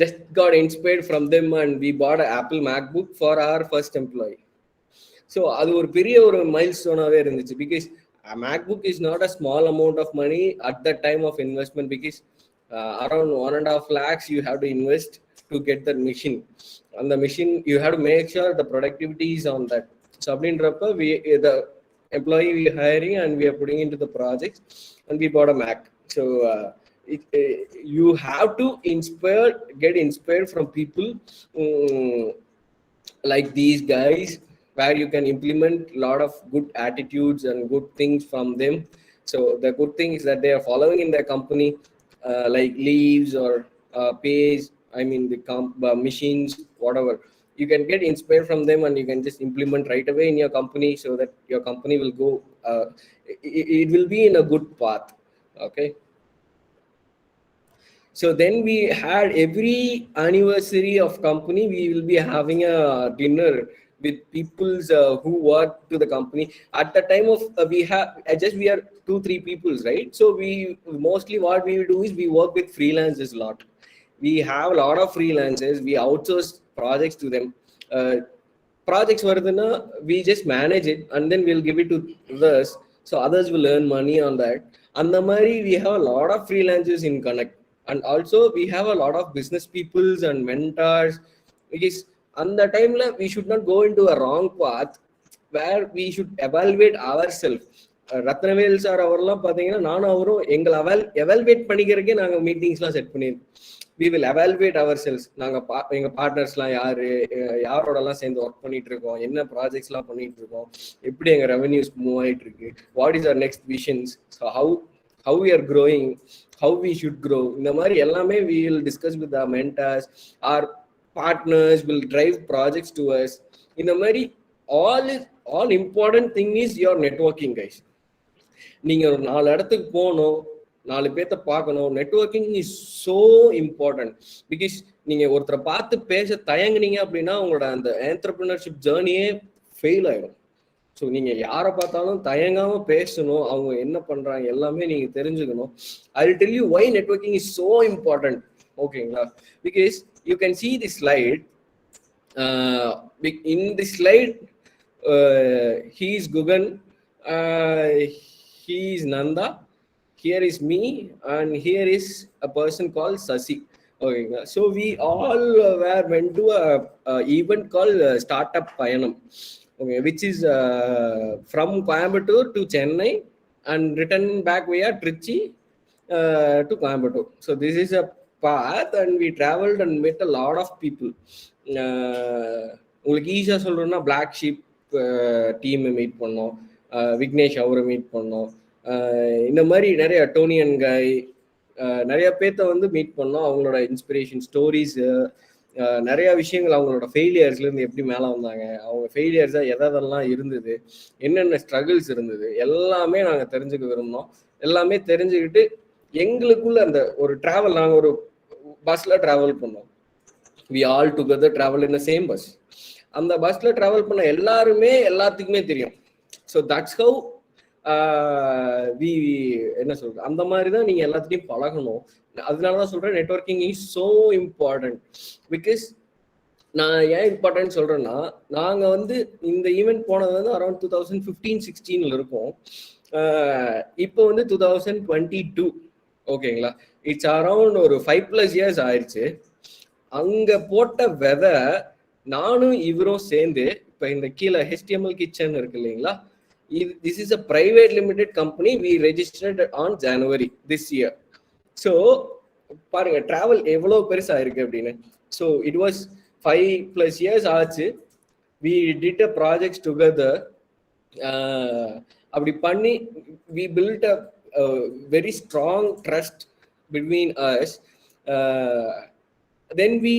just got inspired from them and we bought Apple MacBook for our first employee. So அது ஒரு பெரிய ஒரு மைல் ஸ்டோனாகவே இருந்துச்சு. Because MacBook is not a small amount of money at the time of investment. Because around 1.5 lakhs you have to invest to get that machine. And the machine you have to make sure the productivity is on that. So அப்படின்றப்ப the employee we are hiring and we are putting into the project and we bought a Mac. So you have to get inspired from people like these guys, where you can implement a lot of good attitudes and good things from them. So the good thing is that they are following in their company, like leaves or pays, I mean the machines, whatever. You can get inspired from them and you can just implement right away in your company, so that your company will go, it will be in a good path. Okay. So then we had every anniversary of company, we will be having a dinner with people who work to the company. At the time of we are 2-3 people, right? So we mostly what we do is we work with freelancers a lot. We have a lot of freelancers. We outsource projects to them. Projects varuduna, we just manage it and then we'll give it to others, so others will earn money on that. And the mari we have a lot of freelancers in Connect, and also we have a lot of business peoples and mentors. Because on the time we should not go into a wrong path where we should evaluate ourselves. Rathnavel sir அவரெல்லாம் பார்த்தீங்கன்னா நானும் அவரும் எங்களை evaluate பண்ணிக்கிறதுக்கே நாங்கள் மீட்டிங்ஸ்லாம் set பண்ணியிருக்கோம். we will evaluate ourselves. நாங்க எங்க பார்ட்னர்ஸ்லாம் யாரோடலாம் சேர்ந்து ஒர்க் பண்ணிட்டு இருக்கோம், என்ன ப்ராஜெக்ட்ஸ்லாம் பண்ணிட்டு இருக்கோம், எப்படி எங்க ரெவென்யூஸ் மூவ் ஆயிட்டு இருக்கு, what is our next visions, how we are growing, how we should grow. இந்த மாதிரி எல்லாமே we will discuss with our mentors. Our partners will drive projects to us. இந்த மாதிரி all important thing is your networking, guys. நீங்க ஒரு 4 இடத்துக்கு போகணும், 4 பேர்த்த பார்க்கணும். Networking is so important. Because நீங்க ஒருத்தரை பார்த்து பேச தயங்குனீங்க அப்படின்னா உங்களோட அந்த என்டர்பிரினர்ஷிப் ஜேர்னியே ஃபெயில் ஆயிடும். ஸோ நீங்க யாரை பார்த்தாலும் தயங்காம பேசணும், அவங்க என்ன பண்றாங்க எல்லாமே நீங்க தெரிஞ்சுக்கணும். I will tell you why networking is so important. ஓகேங்களா? Because you can see the slide. In the slide, he is Gugan, he is Nanda, here is me, and here is a person called Sasi. Okay, so we all went to a event called Startup Payanam, okay, which is from Coimbatore to Chennai and return back via Trichy to Coimbatore. So this is a path, and we traveled and met a lot of people. உங்களுக்கு ஈஸியாக சொல்கிறோன்னா black sheep டீமை meet பண்ணோம், விக்னேஷ் அவரை meet பண்ணோம், இந்த மாதிரி நிறைய டோனியன் காய் நிறைய பேர்த்த வந்து மீட் பண்ணோம். அவங்களோட இன்ஸ்பிரேஷன் ஸ்டோரிஸ், நிறைய விஷயங்கள், அவங்களோட ஃபெயிலியர்ஸ்லேருந்து எப்படி மேலே வந்தாங்க, அவங்க ஃபெயிலியர்ஸாக எதெல்லாம் இருந்தது, என்னென்ன ஸ்ட்ரகிள்ஸ் இருந்தது, எல்லாமே நாங்கள் தெரிஞ்சுக்க விரும்பினோம். எல்லாமே தெரிஞ்சுக்கிட்டு எங்களுக்குள்ள அந்த ஒரு ட்ராவல், நாங்கள் ஒரு பஸ்ஸில் ட்ராவல் பண்ணோம். we all together travel in the same bus. அந்த பஸ்ல டிராவல் பண்ண எல்லாருமே எல்லாத்துக்குமே தெரியும். ஸோ தட்ஸ் ஹவ் வி என்ன சொல்றது, அந்த மாதிரி தான் நீங்க எல்லாத்தையும் பழகணும். அதனால தான் சொல்றேன் networking is so important. Because நான் ஏன் இம்பார்ட்டன்ட் சொல்றேன்னா, நாங்க வந்து இந்த ஈவெண்ட் போனது வந்து அரௌண்ட் 2015-16 இருக்கோம். இப்போ வந்து 2022. ஓகேங்களா? இட்ஸ் அரௌண்ட் ஒரு 5+ years ஆயிடுச்சு. அங்க போட்ட விதை நானும் இவரும் சேர்ந்து இப்ப இந்த கீழே HTML கிச்சன் இருக்கு இல்லைங்களா, this is a private limited company, we registered on January this year. So பாருங்க டிராவல் எவ்வளவு பெருசா இருக்கு அப்படின்னு. So it was 5+ years ஆச்சு. we did a projects together. அப்படி பண்ணி we built a very strong trust between us. Then we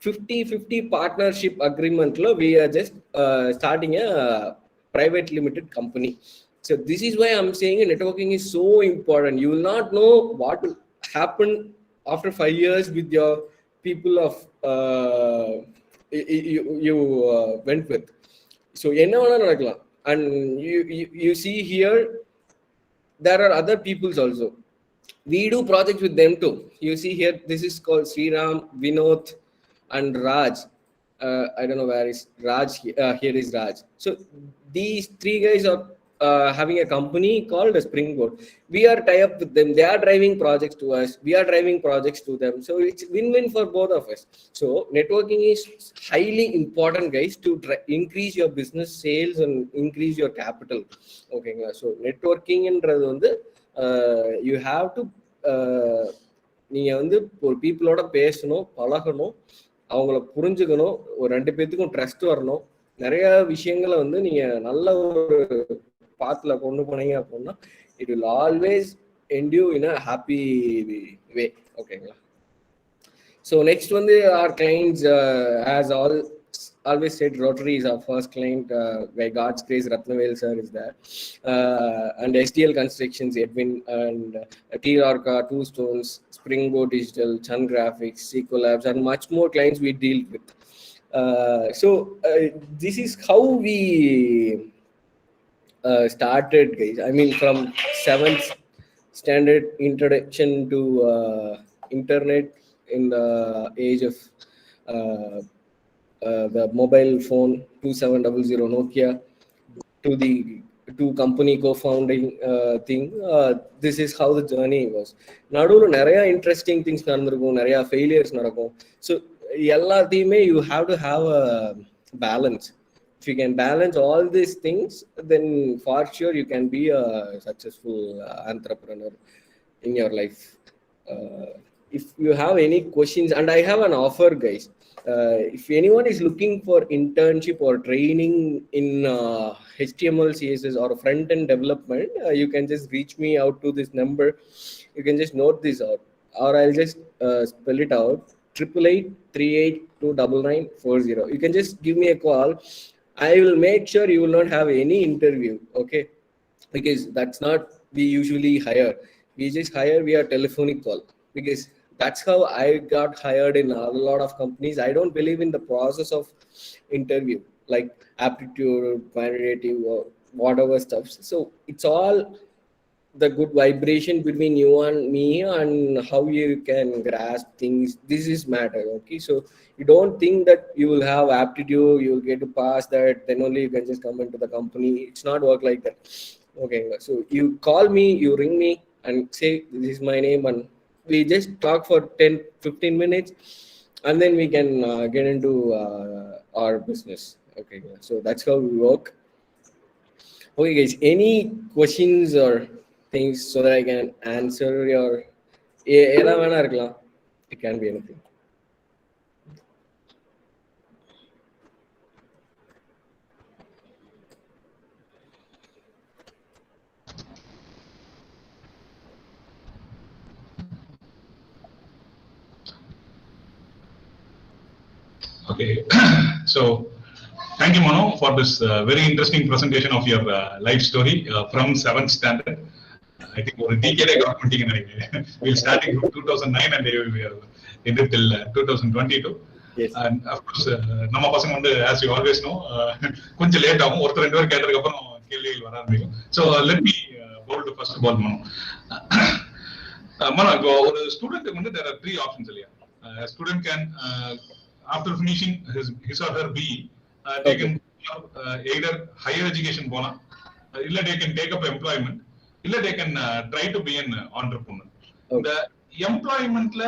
50-50 partnership agreement lo we are just starting a private limited company. So this is why I'm saying networking is so important. You will not know what will happen after 5 years with your people of you went with. So enna vana nadakalam. And you see here there are other peoples also. We do projects with them too. You see here, this is called Sriram, Vinod, and Raj. I don't know where is Raj. Here is Raj. So these 3 guys are having a company called Springboard. We are tie up with them. They are driving projects to us. We are driving projects to them. So it's win-win for both of us. So networking is highly important, guys, to increase your business sales and increase your capital. Okay. So networking என்றது வந்து you have to நீங்க வந்து ஒரு பீப்புளோட பேசணும், பழகணும், அவங்கள புரிஞ்சுக்கணும், ஒரு 2 பேத்துக்கும் ட்ரஸ்ட் வரணும். நிறைய விஷயங்களை வந்து நீங்க நல்ல ஒரு பாத்துல கொண்டு போனீங்க அப்படின்னா it will always end you in a happy way. ஓகேங்களா? ஸோ நெக்ஸ்ட் வந்து our clients as always said, Rotary is our first client. By God's grace, Ratnavel sir is there, and STL Constructions, Edwin, and T-Orca, Two Stones, Springboard Digital, Chun Graphics, Seco Labs, and much more clients we deal with. So this is how we started, guys. I mean, from 7th standard introduction to internet in the age of the mobile phone 2700 Nokia to company co-founding thing. This is how the journey was. நடுவுல நிறைய interesting things நடந்திருக்கும், நிறைய failures நடக்கும். So எல்லாத்தையுமே you have to have a balance. If you can balance all these things, then for sure you can be a successful entrepreneur in your life. If you have any questions, and I have an offer, guys. If anyone is looking for internship or training in HTML, CSS, or front-end development, you can just reach me out to this number. You can just note this out, or I'll just spell it out: 888-382-9940. You can just give me a call. I will make sure you will not have any interview, okay? Because that's not we usually hire. We just hire via telephonic call, because that's how I got hired in a lot of companies. I don't believe in the process of interview, like aptitude, quantitative, or whatever stuff. So it's all the good vibration between you and me, and how you can grasp things. This is matter. Okay, so you don't think that you will have aptitude, you will get to pass that, then only you can just come into the company. It's not work like that. Okay, so you call me, you ring me and say this is my name, and we just talk for 10-15 minutes, and then we can get into our business. Okay, so that's how we work. Okay, guys, any questions or things so that I can answer your it can be anything. Okay, so thank you, Mano, for this very interesting presentation of your life story from 7th standard. I think ஒரு டிகேடே cover பண்ணிட்டீங்க நினைக்கிறேன். We'll starting from 2009 and we are ended till 2022. Yes. And of course, நம்ம பசங்க வந்து as you always know கொஞ்சம் late ஆகும். ஒருத்தர் ரெண்டு பேர் கேட்டதுக்கு அப்புறம் கேள்விகள் வர ஆரம்பிக்கும். So let me bold first of all, Mano. Mano, இப்போ ஒரு ஸ்டூடெண்ட்க்கு வந்து there are 3 options இல்லையா? A student can after finishing his or her BE they can either higher education போலாம், இல்ல they can take up employment, இல்ல they can try to be an entrepreneur. இந்த எம்ப்ளாய்மெண்ட்ல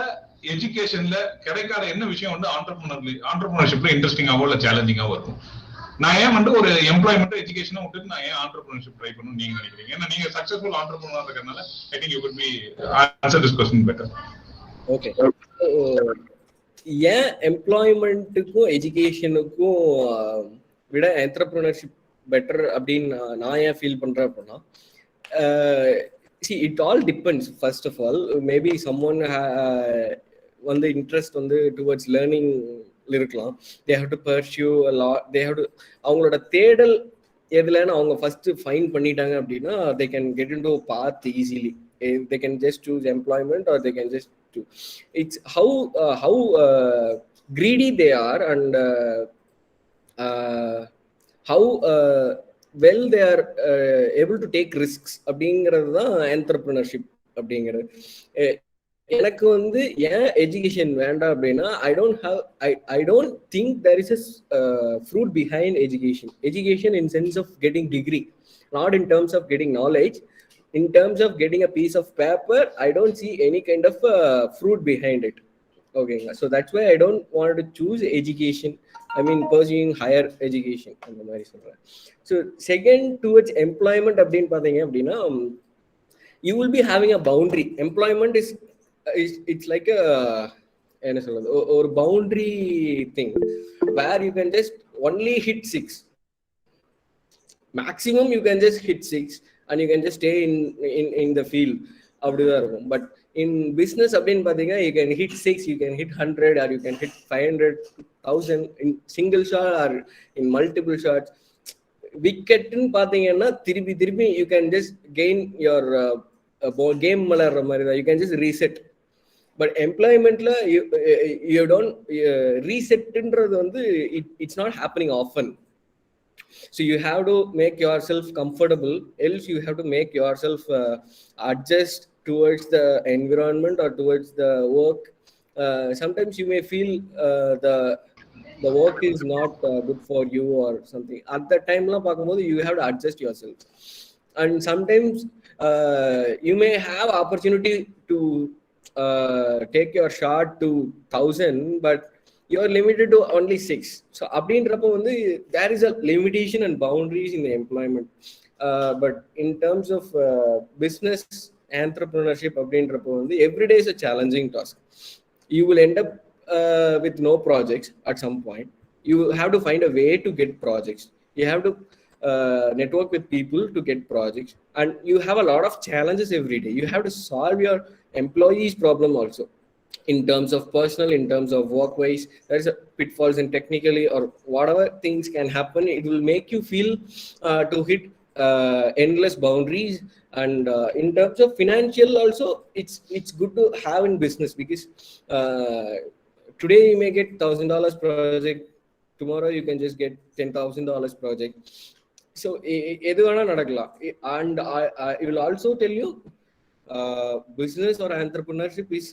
எஜுகேஷன்ல கிடைக்காத என்ன விஷயம் வந்து ஆண்டர்பிரினர்ஷிப்ல இன்ட்ரெஸ்டிங்காவோ இல்ல சேலஞ்சிங்காவோ இருக்கும்? நான் ஏன் வந்து ஒரு எம்ப்ளாய்மெண்ட் எஜுகேஷனை விட்டுட்டு நான் ஏன் ஆண்டர்பிரினர்ஷிப் ட்ரை பண்ணணும் நீங்க நினைக்கிறீங்க? ஏன்னா நீங்க சக்சஸ்ஃபுல் ஆண்டர்பிரினர் இருக்கறனால I think you could be answer this question better. Okay, ஏன் எம்ப்ளாய்மெண்ட்டுக்கும் எஜுகேஷனுக்கும் விட என்டர்பிரினர்ஷிப் பெட்டர் அப்படின்னு நான் ஏன் ஃபீல் பண்றேன் அப்படின்னா, see it all depends. First of all, maybe someone வந்து இன்ட்ரெஸ்ட் வந்து டுவர்ட்ஸ் லேர்னிங் இருக்கலாம். they have to pursue a lot, they have to அவங்களோட தேடல் எதுலன்னு அவங்க ஃபர்ஸ்ட் ஃபைண்ட் பண்ணிட்டாங்க அப்படின்னா they can get into a path easily. They can just choose employment or they can just do. It's how greedy they are and how well they are able to take risks அப்படிங்கிறது தான் entrepreneurship அப்படிங்கிறது. எனக்கு வந்து ஏன் education வேண்டாம் அப்படின்னா, I don't think there is a fruit behind education in sense of getting degree, not in terms of getting knowledge. In terms of getting a piece of paper, I don't see any kind of fruit behind it. Okay, so that's why I don't want to choose education. I mean pursuing higher education அந்த மாதிரி சொல்றேன். So second, towards employment அப்படின்னு பாத்தீங்க அப்படின்னா, you will be having a boundary. Employment is it's like a என்ன சொல்றது, ஒரு boundary thing where you can just only hit 6. Maximum you can just hit 6 and you can just stay in the field. அப்படிதான் இருக்கும். But in business அப்படின்னு பாத்தீங்கன்னா, you can hit 6, you can hit 100 or you can hit 500, 1000 in single shot or in multiple shots. விக்கெட்னு பாத்தீங்கன்னா திருப்பி you can just gain your game விளையாடுற மாதிரி தான், you can just reset. But employmentல you don't resetன்றது வந்து it's not happening often. So you have to make yourself comfortable, else you have to make yourself adjust towards the environment or towards the work. Sometimes you may feel the work is not good for you or something. At that time la paakumbodhu you have to adjust yourself, and sometimes you may have opportunity to take your shot to 1000, but you are limited to only 6. So அப்படின்றப்போ வந்து there is a limitation and boundaries in the employment. But in terms of business entrepreneurship அப்படின்றப்போ வந்து every day is a challenging task. You will end up with no projects at some point. You have to find a way to get projects. You have to network with people to get projects, and you have a lot of challenges every day. You have to solve your employees' problem also. In terms of personal, in terms of work wise, there is a pitfalls in technically or whatever things can happen. It will make you feel to hit endless boundaries, and in terms of financial also, it's good to have in business, because today you may get $1,000 project, tomorrow you can just get $10,000 project. So எது வேணா நடக்கலாம். And I will also tell you, business or entrepreneurship is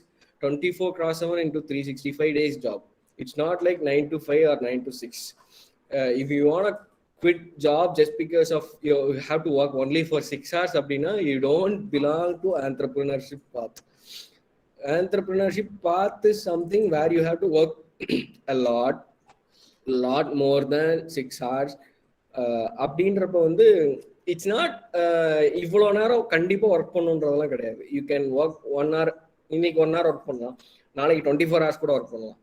24/7 into 365 days job. It's not like 9 to 5 or 9 to 6. If you want to quit job just because of you have to work only for 6 hours abdina, you don't belong to entrepreneurship path. Entrepreneurship path is something where you have to work a lot more than 6 hours. அப்படின்றப்ப வந்து it's not இவ்வளோ நேரம் கண்டிப்பாக work பண்ணுன்றதெல்லாம் கிடையாது. You can work 1 hour, இன்னைக்கு 1 hour work பண்ணலாம், நாளைக்கு 24 hours கூட ஒர்க் பண்ணலாம்,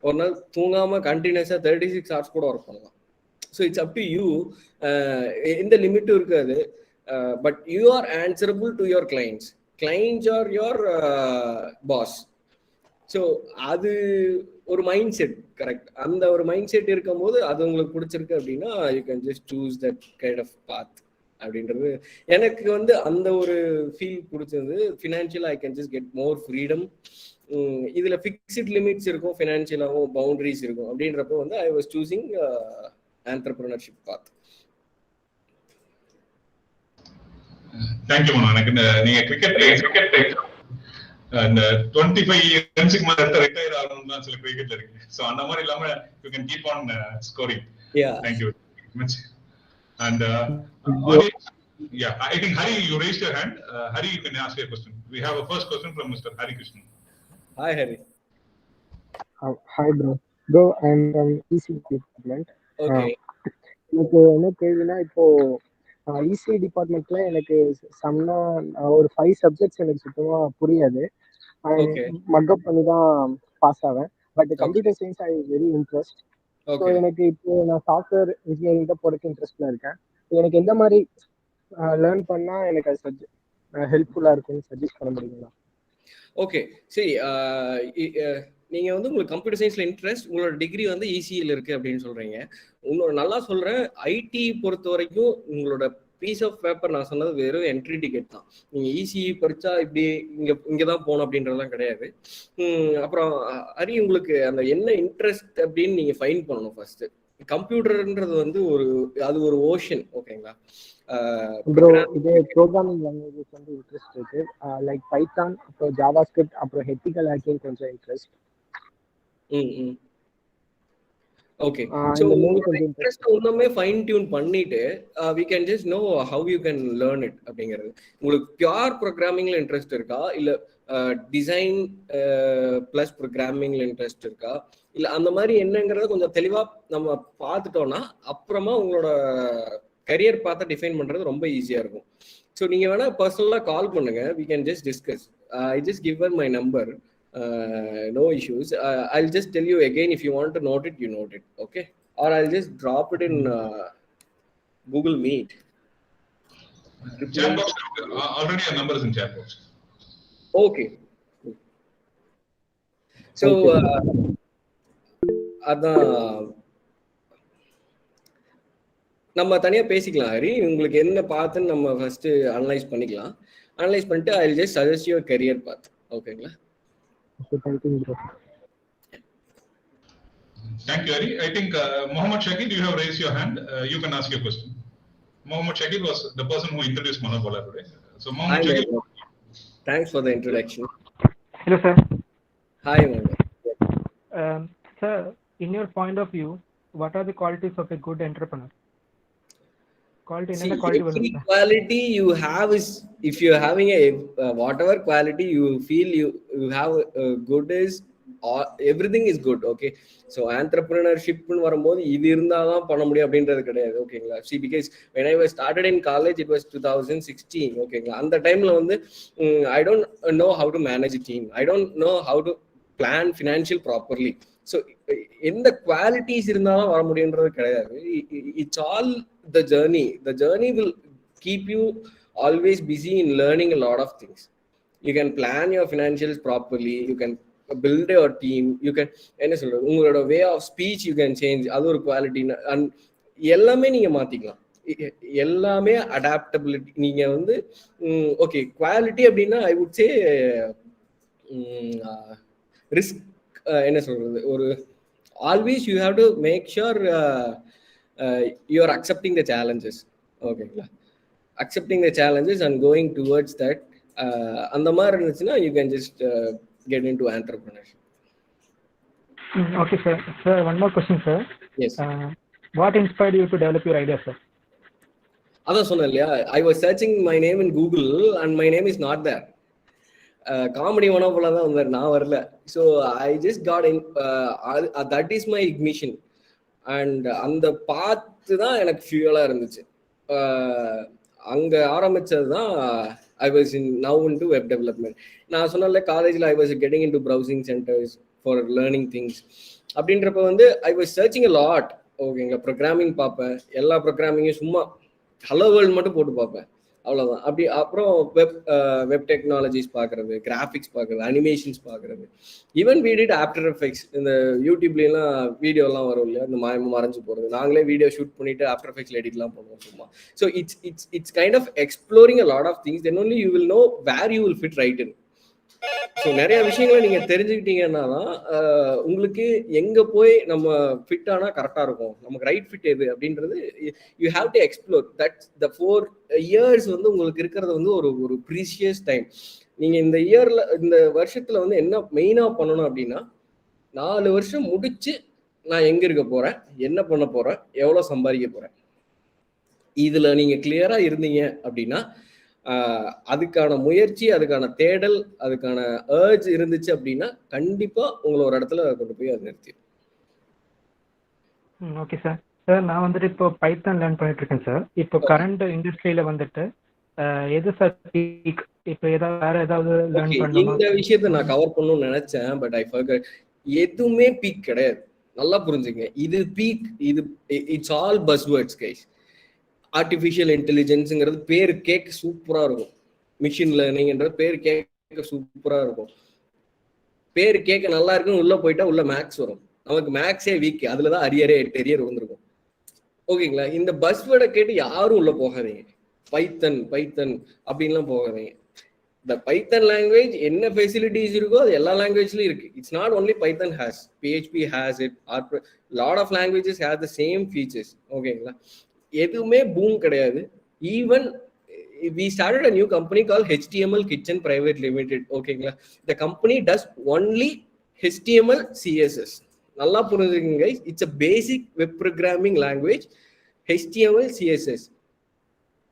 ஒரு நாள் தூங்காமல் கண்டினியூஸாக 36 hours கூட ஒர்க் பண்ணலாம். So it's up to you. எந்த லிமிட்டும் இருக்காது. But you are answerable to your clients. Clients are your boss. So அது ஒரு மைண்ட் செட், கரெக்ட். அந்த ஒரு மைண்ட் செட் இருக்கும் போது அது உங்களுக்கு பிடிச்சிருக்கு அப்படின்னா you can just choose that kind of path அப்படின்றது. எனக்கு வந்து அந்த ஒரு ஃபீல் பிடிச்சது. ஃபினான்ஷியலாக I can just get more freedom. இதில் ஃபிக்ஸ்ட் லிமிட்ஸ் இருக்கும், ஃபினான்ஷியலாகவும் பவுண்டரிஸ் இருக்கும். அப்படின்றப்போ வந்து I was choosing entrepreneurship path. Thank you Mano. எனக்கு நீங்க கிரிக்கெட் அந்த 25 ரன்ஸுக்கு மேல ரிட்டையர் ஆகணும்னு தான் சில கிரிக்கெட்ல இருக்கு. சோ அந்த மாதிரி இல்லாம you can keep on scoring. Thank you very much. And yeah, I think Hari, you raised your hand. Hari, you can ask your question. We have a first question from Mr. Hari Krishnan. Hi Hari. Hi bro, I'm from EC department. Okay. எனக்கு என்ன கேள்வினா, இப்போ EC டிபார்ட்மெண்ட்ல எனக்கு சம்னா ஒரு 5 subjects எனக்கு சுத்தமா புரியாது. Mug up பண்ணி தான் பாஸ் ஆவேன். But computer science I very interest. So எனக்கு இப்போ நான் சாஃப்ட்வேர் இன்ஜினியரிங் தான் போறதுக்கு இன்ட்ரெஸ்ட்ல இருக்கேன். எனக்கு எந்த மாதிரி லேர்ன் பண்ணா எனக்கு அது ஹெல்ப்ஃபுல்லா இருக்கும்னு சஜஸ்ட் பண்ண முடியுங்களா? ஓகே, சரி. நீங்க வந்து உங்களுக்கு கம்ப்யூட்டர் சயின்ஸ்ல இன்ட்ரெஸ்ட், உங்களோட டிகிரி வந்து இசியில் இருக்கு அப்படின்னு சொல்றீங்க. உங்களோட நல்லா சொல்றேன், ஐடி பொறுத்த வரைக்கும் உங்களோட பீஸ் ஆஃப் பேப்பர் நான் சொன்னது வெறும் என்ட்ரி டிக்கெட் தான். நீங்க இசி படிச்சா இப்படி இங்கதான் போகணும் அப்படின்றதெல்லாம் கிடையாது. அப்புறம் ஹரி, உங்களுக்கு அந்த என்ன இன்ட்ரெஸ்ட் அப்படின்னு நீங்க ஃபைண்ட் பண்ணணும் ஃபர்ஸ்ட். கம்ப்யூட்டர்ன்றது வந்து அது ஒரு ஓஷன், ஓகேங்களா? ப்ரோ, இது ப்ரோக்ராமிங் லாங்குவேஜஸ் வந்து இன்ட்ரெஸ்ட் இருக்கு. லைக் பைத்தான், அப்புறம் ஜாவாஸ்கிரிப்ட், அப்புறம் எத்திக்கல் ஹேக்கிங் கொஞ்சம் இன்ட்ரெஸ்ட். ஓகே, சோ இன்ட்ரெஸ்ட் ஒண்ணுமே ஃபைன் டியூன் பண்ணிட்டு we can just know how you can learn it அப்படிங்கிறது. உங்களுக்கு பியூர் ப்ரோக்ராமிங்ல இன்ட்ரெஸ்ட் இருக்கா, இல்ல டிசைன் பிளஸ் ப்ரோக்ராமிங்ல இன்ட்ரெஸ்ட் இருக்கா, இல்ல அந்த மாதிரி என்னங்கிறத கொஞ்சம் தெளிவா நம்ம பார்த்துட்டோம்னா அப்புறமா உங்களோட கரியர் பார்த்து டிஃபைன் பண்றது ரொம்ப ஈஸியா இருக்கும். ஸோ நீங்க வேணா பர்சனலா கால் பண்ணுங்க, we can just discuss. I just given my number. No issues. I'll just tell you again, if you want to note it, you note it, okay? Or I'll just drop it in Google Meet. Chat box, already a number is in chat box. Okay. So அதான் நம்ம தனியா பேசிக்கலாம் ஹரி. உங்களுக்கு என்ன பார்த்துன்னு நம்ம first analyse பண்ணிக்கலாம். Analyse பண்ணிட்டு I will just suggest your career path, ஓகேங்களா? Thank you, Hari. I think Mohammed Shakir, you have raised your hand. You can ask your question. Mohammed Shakir was the person who introduced Manobala today. So Mohammed Shakir. Thanks for the introduction. Hello sir. Hi Mohammed. Sir, in your point of view, what are the qualities of a good entrepreneur? Every quality you have is, if you're having a whatever quality you feel you have good is, everything is good, okay? So entrepreneurship னு வரும்போது இது இருந்தாதான் பண்ண முடியும் அப்படின்றது கிடையாது, ஓகேங்களா? See, because when I was started in college, it was 2016, ஓகேங்களா? அந்த டைம்ல வந்து I don't know how to manage a team. I don't know how to plan financial properly. So எந்த குவாலிட்டிஸ் இருந்தாலும் வர முடியுன்றது கிடையாது. It's all the journey will keep you always busy in learning a lot of things. You can plan your financials properly, you can build your team, you can என்ன சொல்றது, உங்களோட way of speech you can change, அது ஒரு quality. எல்லாமே நீங்க மாத்திக்கலாம். எல்லாமே adaptability. நீங்க வந்து ஓகே குவாலிட்டி அப்படின்னா ஐ வுட் சே ரிஸ்க் என்ன சொல்றது, ஒரு always you have to make sure you are accepting the challenges. ஓகேங்களா, accepting the challenges and going towards that, அந்த மாதிரி இருந்துச்சுன்னா you can just get into entrepreneurship. Okay sir. Sir, one more question sir. Yes. What inspired you to develop your idea sir? அதான் சொன்னேன் இல்லையா, I was searching my name in Google and my name is not there. Comedy Manobala தான் வந்தார், நான் வரல. So I just got in, that is my ignition. And அந்த பார்த்து தான் எனக்கு ஃபியூலா இருந்துச்சு. அங்க ஆரம்பிச்சது தான் I was now into web development. நான் சொன்னல காலேஜில் I was getting into browsing centres for learning things. அப்படின்றப்ப வந்து I was searching a lot. ஓகேங்களா, ப்ரோக்ராமிங் பார்ப்பேன், எல்லா ப்ரோக்ராமிங்கும் சும்மா ஹலோ வேர்ல்டு மட்டும் போட்டு பார்ப்பேன், அவ்வளோதான். அப்படி அப்புறம் வெப் டெக்னாலஜிஸ் பார்க்குறது, கிராஃபிக்ஸ் பார்க்குறது, அனிமேஷன்ஸ் பார்க்குறது. Even we did after effects. இந்த யூடியூப்லாம் வீடியோலாம் வரும் இல்லையா, இந்த மறைஞ்சு போகிறது, நாங்களே வீடியோ ஷூட் பண்ணிட்டு ஆஃப்டர் எஃபெக்ட்ஸ்ல எடிட்லாம் பண்ணுவோம் சும்மா. So it's kind of exploring a lot of things, then only you will know where you will fit right in. ஸோ நிறைய விஷயங்களை நீங்க தெரிஞ்சுக்கிட்டீங்கன்னா தான் உங்களுக்கு எங்க போய் நம்ம ஃபிட் ஆனா கரெக்டா இருக்கும், நமக்கு ரைட் ஃபிட் எது அப்படின்றது you have to explore. That's the 4 years வந்து உங்களுக்கு இருக்கிறது வந்து ஒரு ப்ரீஷியஸ் டைம். நீங்க இந்த வருஷத்துல வந்து என்ன மெயினா பண்ணணும் அப்படின்னா, 4 வருஷம் முடிச்சு நான் எங்க இருக்க போறேன், என்ன பண்ண போறேன், எவ்வளவு சம்பாதிக்க போறேன், இதுல நீங்க கிளியரா இருந்தீங்க அப்படின்னா அதுக்கான முயற்சி, அதுக்கான தேடல், அதுக்கான ஏர்ஜ் இருந்துச்சு அப்படின்னா கண்டிப்பா உங்களை ஒரு இடத்துல கொண்டு போய் அது நிறுத்திடும். Okay sir. சார் நான் வந்துட்டு இப்போ பைத்தான் லேர்ன் பண்ணிட்டு இருக்கேன் சார். இப்போ கரண்ட் இண்டஸ்ட்ரியில வந்துட்டு எது சார் பீக்? இப்போ ஏதாவது வேற ஏதாவது லேர்ன் பண்ணணுமா? இந்த விஷயத்தை நான் கவர் பண்ணணும்னு நினைச்சேன், பட் ஐ ஃபர்காட். எதுவுமே பீக் கிடையாது, நல்லா புரிஞ்சுங்க. இது பீக், இது இட்ஸ் ஆல் பஸ்வேர்ட்ஸ் கைஸ். ஆர்டிஃபிஷியல் இன்டெலிஜென்ஸுங்கிறது பேர் கேட்க சூப்பரா இருக்கும், மிஷின் லேர்னிங்ன்றது பேர் கேட்க சூப்பரா இருக்கும். பேர் கேட்க நல்லா இருக்குன்னு உள்ள போயிட்டா உள்ள மேக்ஸ் வரும். நமக்கு மேக்ஸே வீக், அதுலதான் அரியரே 8 அரியர் வந்திருக்கும். ஓகேங்களா, இந்த பஸ்வேர்டை கேட்டு யாரும் உள்ள போகாதீங்க. பைத்தன் அப்படின்லாம் போகாதீங்க. இந்த பைத்தன் லாங்குவேஜ் என்ன ஃபெசிலிட்டிஸ் இருக்கோ அது எல்லா லாங்குவேஜ்லயும் இருக்கு. It's not only Python has, PHP has it, lot of languages has the same features. ஓகேங்களா, எதுவுமே பூம் கிடையாது. Even we started a new company called HTML Kitchen Private Limited. ஓகேங்களா, the company does only HTML CSS. நல்லா புரிஞ்சுக்கங்க guys, it's a basic web programming language, HTML CSS.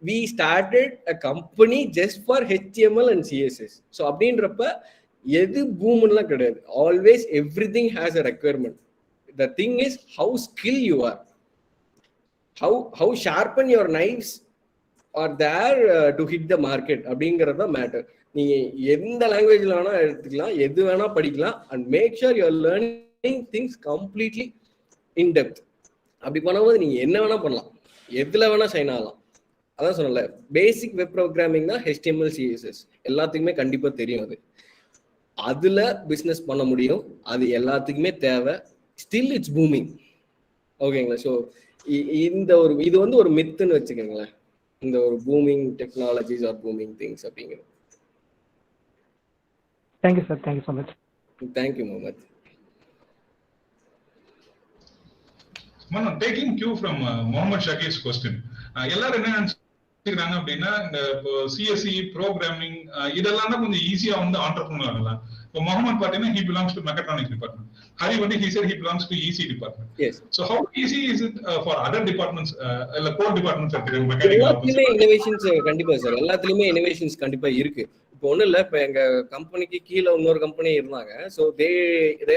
We started a company just for HTML and CSS. So அப்படின்றப்ப எது பூம்லாம் கிடையாது. Always everything has a requirement. The thing is how skilled you are, how sharpen your knives are there to hit the market அப்படிங்கிறது தான் matter. நீங்க எந்த லாங்குவேஜ்ல வேணா எடுத்துக்கலாம், எது வேணா படிக்கலாம், and make sure you are learning things completely in depth. அப்படி பண்ணும்போது நீங்க என்ன வேணா பண்ணலாம், எதுல வேணா ஷைன் ஆகலாம். அதான் சொன்னல, பேசிக் வெப் ப்ரோக்ராமிங் தான் HTML CSS, எல்லாத்துக்குமே கண்டிப்பா தெரியும். அதுல பிசினஸ் பண்ண முடியும், அது எல்லாத்துக்குமே தேவை. Still it's booming. ஓகேங்களா, ஸோ இது வந்து ஒரு மித்துன்னு வச்சுக்கோங்களேன், இந்த ஒரு booming technologies or booming things அப்படிங்கிறது. Thank you sir, thank you so much. Thank you Mohammed. Taking cue from Mohammed Shakir's question, எல்லாரும் என்ன நினைச்சுக்கிறாங்க அப்படின்னா, இந்த CSE ப்ரோக்ராமிங் இதெல்லாம் தான் கொஞ்சம் ஈஸியா வந்து ஆண்டர்பிரினர் ஆகலாம். இப்போ முகமது பாத்தீங்கன்னா he belongs to mechatronics department. Hari வந்து he said he belongs to EC department. Yes. So how easy is it for other departments, இல்ல core departments எல்லாத்துலயுமே இன்னோவேஷன்ஸ் கண்டிப்பா சார், எல்லாத்துலயுமே இன்னோவேஷன்ஸ் கண்டிப்பா இருக்கு. இப்போ ஒன்றும் இல்லை, இப்போ எங்க கம்பெனிக்கு கீழே இன்னொரு கம்பெனி இருந்தாங்க. So they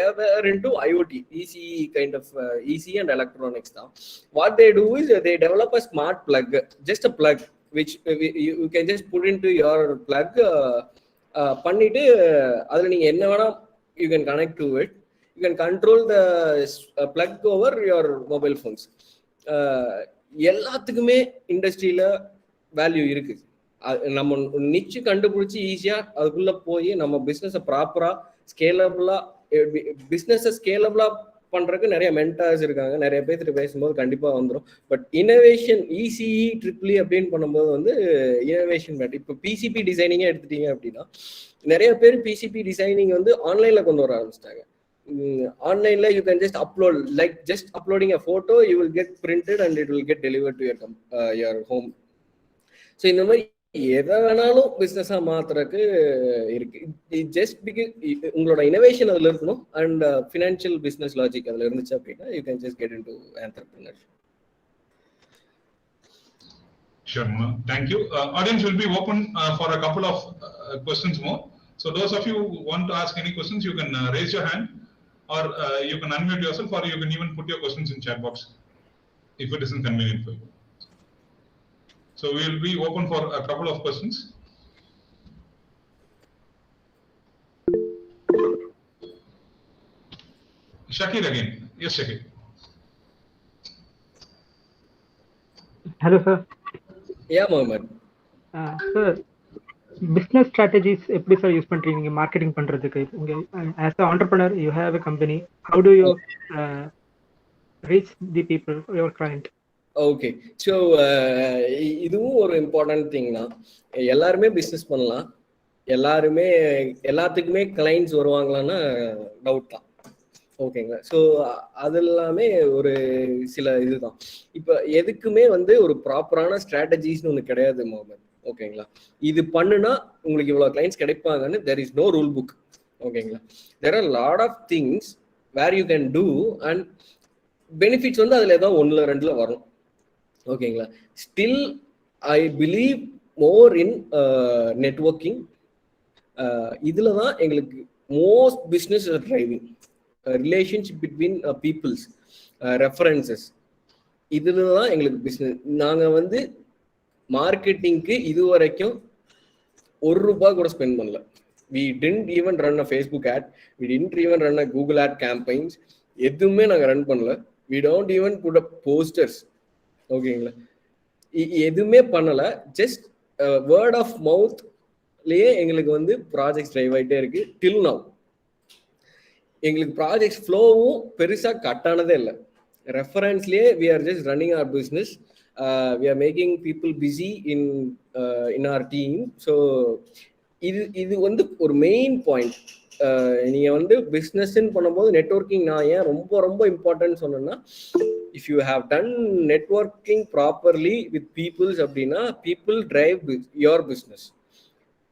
are into IoT, EC kind of EC and electronics தான். What they do is they develop a smart plug, just a plug which you can just put in to your plug. பண்ணிட்டு அதில் நீங்கள் என்ன வேணா you can connect to it, you can control the plug over your mobile phones. எல்லாத்துக்குமே இண்டஸ்ட்ரியில value இருக்குது. நம்ம நிச்சு கண்டுபிடிச்சி ஈஸியா அதுக்குள்ள போய் நம்ம பிசினஸ் ப்ராப்பரா ஸ்கேலபிளா பண்றதுக்கு நிறைய மென்டார்ஸ் இருக்காங்க, நிறைய பேர்த்து பேசும்போது கண்டிப்பா வந்துடும். பட் இனோவேஷன் இசிஇ ட்ரிபிள் அப்படின்னு பண்ணும்போது வந்து இனோவேஷன் வேண்டாம். இப்போ பிசிபி டிசைனிங்கே எடுத்துட்டீங்க அப்படின்னா நிறைய பேர் பிசிபி டிசைனிங் வந்து ஆன்லைன்ல கொண்டு வர ஆரம்பிச்சிட்டாங்க. ஆன்லைன்ல you can just upload, like just uploading a photo, you will get printed and it will get delivered to your home. So இந்த மாதிரி எதை வேணாலும் பிசினஸா மாத்துறதுக்கு இருக்கு. ஜஸ்ட் பிகாஸ் உங்களோட இனோவேஷன் அதுல இருக்கணும் அண்ட் ஃபினான்ஷியல் பிசினஸ் லாஜிக் அதுல இருந்துச்சு அப்படின்னா you can just get into entrepreneurship. Sure, thank you. Audience will be open for a couple of questions more. So those of you who want to ask any questions, you can raise your hand, or you can unmute yourself, or you can even put your questions in chat box if it isn't convenient for you. So we will be open for a couple of questions. Shakir again. Yes, Shakir. Hello, sir. Yeah, Mohammed. Sir, business strategies எப்படி sir use பண்றீங்க marketing பண்றதுக்கு? உங்க as an entrepreneur you have a company, how do you reach the people, your client? Okay, so இதுவும் ஒரு important thing தான். எல்லாருமே business பண்ணலாம், எல்லாத்துக்குமே கிளைண்ட்ஸ் வருவாங்களான்னா டவுட் தான். ஓகேங்களா? ஸோ அது எல்லாமே ஒரு சில இதுதான். இப்போ எதுக்குமே வந்து ஒரு ப்ராப்பரான ஸ்ட்ராட்டஜிஸ்னு ஒன்று கிடையாது மோகன். ஓகேங்களா? இது பண்ணுனா உங்களுக்கு இவ்வளோ கிளைண்ட்ஸ் கிடைப்பாங்கன்னு there is no rule book. ஓகேங்களா? There are lot of things where you can do and benefits வந்து அதில் ஏதோ 1-2 வரும். ஓகேங்களா? Still I believe more in networking. இதில் தான் எங்களுக்கு most business driving, relationship between peoples, references, இதில் தான் எங்களுக்கு பிஸ்னஸ். நாங்கள் வந்து மார்க்கெட்டிங்க்கு இது வரைக்கும் ₹1 கூட ஸ்பெண்ட் பண்ணல. we didn't even run a Facebook ad, we didn't even run a Google ad campaigns, எதுவுமே நாங்கள் ரன் பண்ணல. we don't even put up posters. ஓகேங்களா? எதுவுமே பண்ணல. ஜஸ்ட் வேர்ட் ஆஃப் மவுத்லயே எங்களுக்கு வந்து ப்ராஜெக்ட்ஸ் டிரைவ் ஆகிட்டே இருக்கு டில் நவ். எங்களுக்கு ப்ராஜெக்ட்ஸ் ஃப்ளோவும் பெருசாக கட்டானதே இல்லை. ரெஃபரன்ஸ்லேயே we are just running our business. We are making people busy in our team. So இது வந்து ஒரு மெயின் பாயிண்ட். நீங்கள் வந்து பிஸ்னஸ்ன்னு பண்ணும்போது நெட்வொர்க்கிங் நான் ஏன் ரொம்ப ரொம்ப இம்பார்ட்டன்ட் சொன்னேன்னா, if you have done networking properly with peoples அப்படின்னா பீப்புள் டிரைவ் யுவர் பிஸ்னஸ்.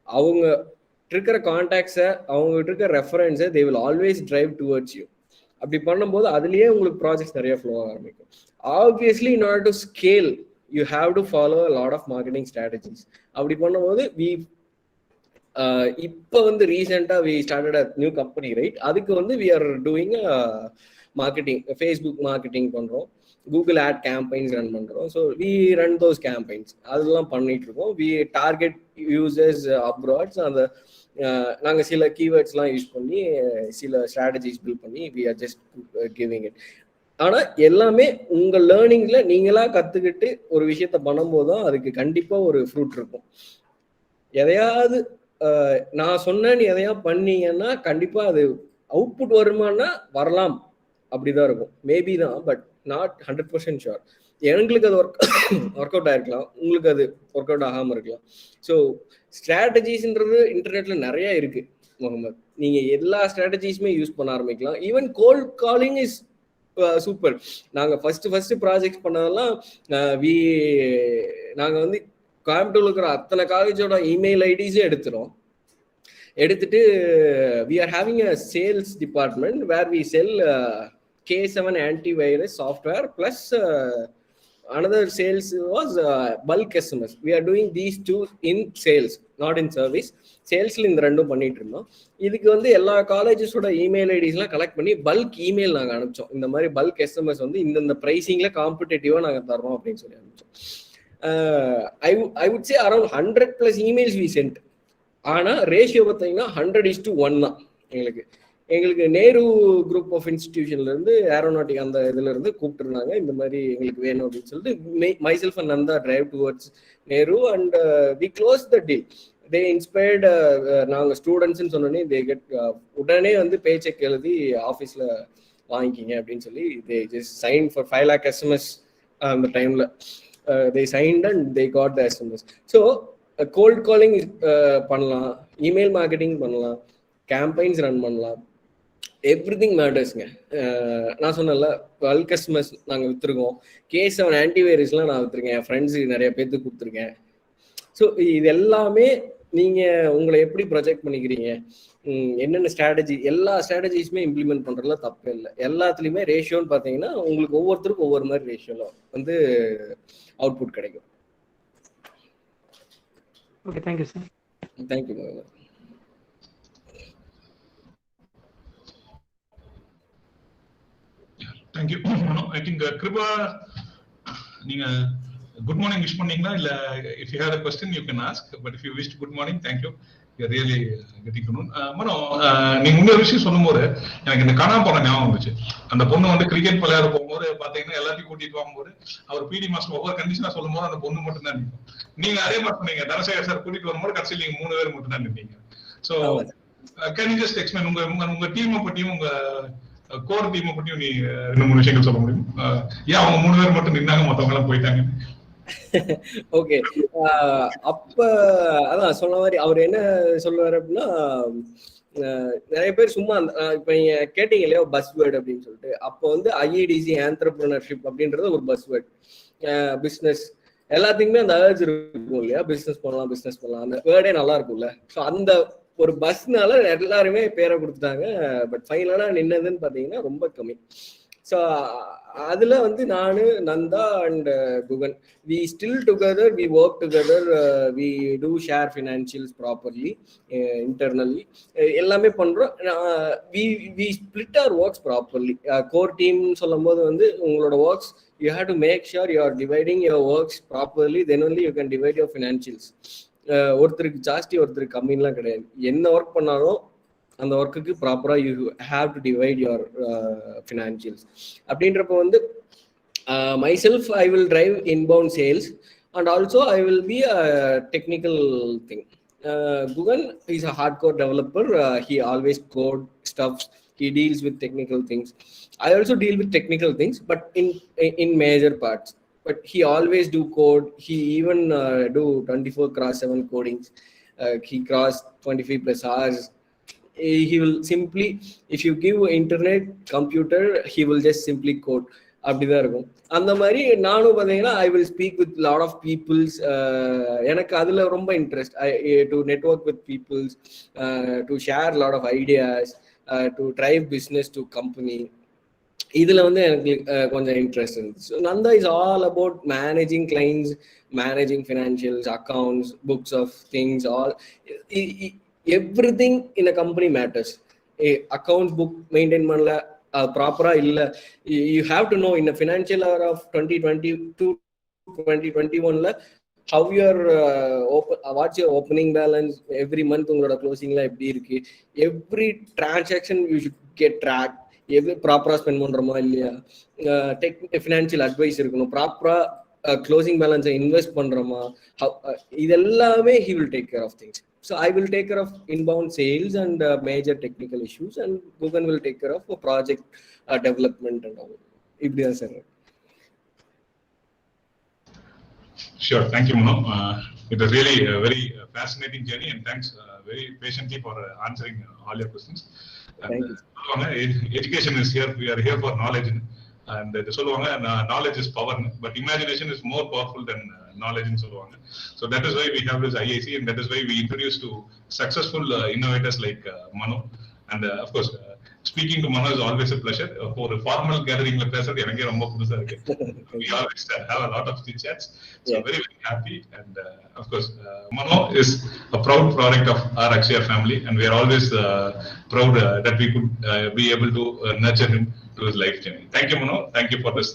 அவங்க இருக்கிற கான்டாக்ட்ஸை, அவங்ககிட்ட இருக்கிற ரெஃபரன்ஸை they will always drive towards you. அப்படி பண்ணும்போது அதுலேயே உங்களுக்கு ப்ராஜெக்ட்ஸ் நிறைய ஃப்ளோ ஆரம்பிக்கும். Obviously, in order to scale, you have to follow a lot of marketing strategies. அப்படி பண்ணும்போது இப்போ வந்து ரீசெண்டாக we started a new company, right? அதுக்கு வந்து we are doing marketing, Facebook marketing பண்ணுறோம், Google ad campaigns run பண்ணுறோம். So we run those campaigns. அதெல்லாம் பண்ணிட்டு இருக்கோம். we target users abroad. அந்த நாங்கள் சில கீவேர்ட்ஸ்லாம் யூஸ் பண்ணி சில ஸ்ட்ராட்டஜிஸ் பில்ட் பண்ணி we are just giving it. ஆனா எல்லாமே உங்க லேர்னிங்ல நீங்களா கத்துக்கிட்டு ஒரு விஷயத்த பண்ணும்போது தான் அதுக்கு கண்டிப்பா ஒரு ஃப்ரூட் இருக்கும். எதையாவது நான் சொன்னேன்னு எதையா பண்ணீங்கன்னா கண்டிப்பா அது அவுட்புட் வருமானா வரலாம், அப்படிதான் இருக்கும். மேபி தான், பட் நாட் 100% ஷுர். எங்களுக்கு அது ஒர்க் அவுட் ஆயிருக்கலாம், உங்களுக்கு அது ஒர்க் அவுட் ஆகாம இருக்கலாம். ஸோ ஸ்ட்ராட்டஜிஸ்ன்றது இன்டர்நெட்ல நிறைய இருக்கு முகமது. நீங்க எல்லா ஸ்ட்ராட்டஜிஸுமே யூஸ் பண்ண ஆரம்பிக்கலாம். Even cold calling is super. நாங்க ஃபர்ஸ்ட் ப்ராஜெக்ட் பண்ணதெல்லாம் நாங்க வந்து கோயம்புத்தூர்ல இருக்கிற அத்தனை காலேஜோட இமெயில் ஐடிஸே எடுத்துட்டு we are having a sales department where we sell K7 antivirus software plus another sales was bulk SMS. We are doing these two in sales, not in service. சேல்ஸ்ல இந்த ரெண்டும் பண்ணிட்டு இருந்தோம். இதுக்கு வந்து எல்லா காலேஜஸோட இமெயில் ஐடிஸ்லாம் கலெக்ட் பண்ணி bulk email நாங்கள் அனுப்பிச்சோம். இந்த மாதிரி பல்க் எஸ்எம்எஸ் வந்து இந்த ப்ரைசிங்ல காம்படிட்டிவா நாங்கள் தர்றோம் அப்படின்னு சொல்லி அனுப்பிச்சோம். I would say around 100+ emails we sent. ஆனா ரேஷியோ பார்த்தீங்கன்னா 100:1 தான். எங்களுக்கு நேரு குரூப் ஆஃப் இன்ஸ்டிடியூஷன்ல இருந்து ஏரோநாட்டிக் அந்த இதுல இருந்து கூப்பிட்டுருந்தாங்க, இந்த மாதிரி எங்களுக்கு வேணும் அப்படின்னு சொல்லிட்டு myself and Nanda drive towards Nehru and we close the deal. They inspired. நாங்கள் ஸ்டூடெண்ட்ஸ்ன்னு சொன்னோன்னே தே கெட் உடனே வந்து பே செக் எழுதி ஆஃபீஸில் வாங்கிக்கிங்க அப்படின்னு சொல்லி they just signed for 5 lakh SMS அந்த டைம்ல they signed and they got the SMS. So cold calling பண்ணலாம், இமெயில் மார்க்கெட்டிங் பண்ணலாம், கேம்பெயின்ஸ் ரன் பண்ணலாம், எவ்ரிதிங் மேட்டர்ஸ்ங்க. நான் சொன்னல 12 கஸ்டமர்ஸ் நாங்கள் விற்றுருக்கோம். K7 ஆன்டிவைரஸ்லாம் நான் விற்றுருக்கேன், என் ஃப்ரெண்ட்ஸுக்கு நிறைய பேர்த்துக்கு கொடுத்துருக்கேன். ஸோ இது எல்லாமே நீங்கள் உங்களை எப்படி ப்ரொஜெக்ட் பண்ணிக்கிறீங்க, என்னென்ன ஸ்ட்ராட்டஜி, எல்லா ஸ்ட்ராட்டஜிஸுமே இம்ப்ளிமெண்ட் பண்ணுறதுல தப்பே இல்லை. எல்லாத்துலேயுமே ரேஷியோன்னு பார்த்தீங்கன்னா உங்களுக்கு ஒவ்வொருத்தருக்கும் ஒவ்வொரு மாதிரி ரேஷியோவில் வந்து அவுட்புட் கிடைக்கும். Okay, thank you, sir. Thank you. Thank you. I think Kripa, நீங்க good morning wish பண்ணீங்களா இல்ல if you have a question you can ask, but if you wished good morning, thank you. You're really getting to know. மனோ, நீங்க இன்னொரு விஷயம் சொல்லும்போது எனக்கு இந்த காணாம போன ஞாபகம் வந்துச்சு. அந்த பொண்ணு வந்து கிரிக்கெட் விளையாட போகும்போது பாத்தீங்கன்னா எல்லாத்தையும் கூட்டிட்டு போகும்போது அவர் பிடி மாஸ்டர் ஒவ்வொரு கண்டிஷனா சொல்லும் போது அந்த பொண்ணு மட்டும் தான் நிற்கும். நீங்க அதே மாதிரி சொன்னீங்க, தனசேகர் சார் கூட்டிட்டு வரும்போது கடைசியில் நீங்க 3 பேர் மட்டும் தான் நிற்பீங்க. So can you just explain உங்க டீமை பற்றியும் உங்க கோர் டீமை பற்றியும் நீ 2-3 விஷயங்கள் சொல்ல முடியும்? ஏன் அவங்க 3 பேர் மட்டும் நின்னாங்க, மற்றவங்க எல்லாம் போயிட்டாங்க? ஓகே, அப்ப அதான் சொன்ன மாதிரி அவர் என்ன சொல்லுவாரு அப்படின்னா, நிறைய பேர் சும்மா இப்ப நீங்க கேட்டீங்க இல்லையா பஸ் வேர்டு அப்படின்னு சொல்லிட்டு, அப்போ வந்து IEDC ஆண்டர்பிரினர்ஷிப் அப்படின்றது ஒரு பஸ் வேர்டு. பிஸ்னஸ் எல்லாத்துக்குமே அந்த அர்ஜ் இருக்கும் இல்லையா, பிஸ்னஸ் பண்ணலாம், அந்த வேர்டே நல்லா இருக்கும்ல. ஸோ அந்த ஒரு பஸ்னால எல்லாருமே பேரை கொடுத்துட்டாங்க. பட் ஃபைனலா நின்னதுன்னு பாத்தீங்கன்னா ரொம்ப கம்மி. ஸோ அதுல வந்து நானு, Nanda and Guhan, we still together, we work together, we do share financials properly, internally எல்லாமே பண்றோம். We split our works properly. Core team சொல்லும் போது வந்து உங்களோட works you have to make sure you are dividing your works properly, then only you can divide your financials. ஒருத்தருக்கு ஜாஸ்தி ஒருத்தருக்கு கம்மின்லாம் கிடையாது. என்ன ஒர்க் பண்ணாலும் அந்த ஒர்க்குக்கு ப்ராப்பரா you have to divide your financials. அப்படின்றப்ப வந்து myself I will drive inbound sales and also I will be a technical thing. Gugan is a hardcore developer. He always code stuff. He deals with technical things. I also deal with technical things, but in major parts. But he always do code. He even do 24/7 codings. He cross 25 plus hours. He will simply, if you give internet computer, he will just simply code. அப்படிதான் இருக்கும். அந்த மாதிரி நானும் பார்த்தீங்கன்னா I will speak with lot of peoples. எனக்கு அதில் ரொம்ப interest, to network with peoples, to share lot of ideas, to drive business to company. இதில் வந்து எனக்கு கொஞ்சம் இன்ட்ரெஸ்ட் இருந்துச்சு. Nanda is all about managing clients, managing financials, accounts, books of things, all everything in a company matters. Accounts book maintain பண்ணல, ப்ராப்பரா இல்ல, you have to know in financial year of 2022-2021 how your what's your opening balance, every month உங்களோட க்ளோசிங்ல எப்படி இருக்கு, every transaction you should get track, every ப்ராப்பரா spend பண்றோமா இல்லையா, ஃபினான்ஷியல் அட்வைஸ் இருக்கணும், ப்ராப்பரா க்ளோசிங் பேலன்ஸை இன்வெஸ்ட் பண்றோமா, இது எல்லாமே he will take care of things. So I will take care of inbound sales and major technical issues, and Gugan will take care of project development and all. Ibdiya sir. Sure, thank you Mano. It was really a very fascinating journey, and thanks very patiently for answering all your questions. Thank you. Education is here, we are here for knowledge, and they சொல்லுவாங்க knowledge is power, but imagination is more powerful than knowledge னு சொல்லுவாங்க. So that is why we have this IIC, and that is why we introduce to successful innovators like Mano. And of course speaking to Mano is always a pleasure. For a formal gathering la பேசுறது எனக்கே ரொம்ப புதுசா இருக்கு. We always have a lot of chit chats, so yeah. Very very happy, and of course Mano is a proud product of our Akshaya family, and we are always proud that we could be able to nurture him to his life journey. Thank you Mano, thank you for this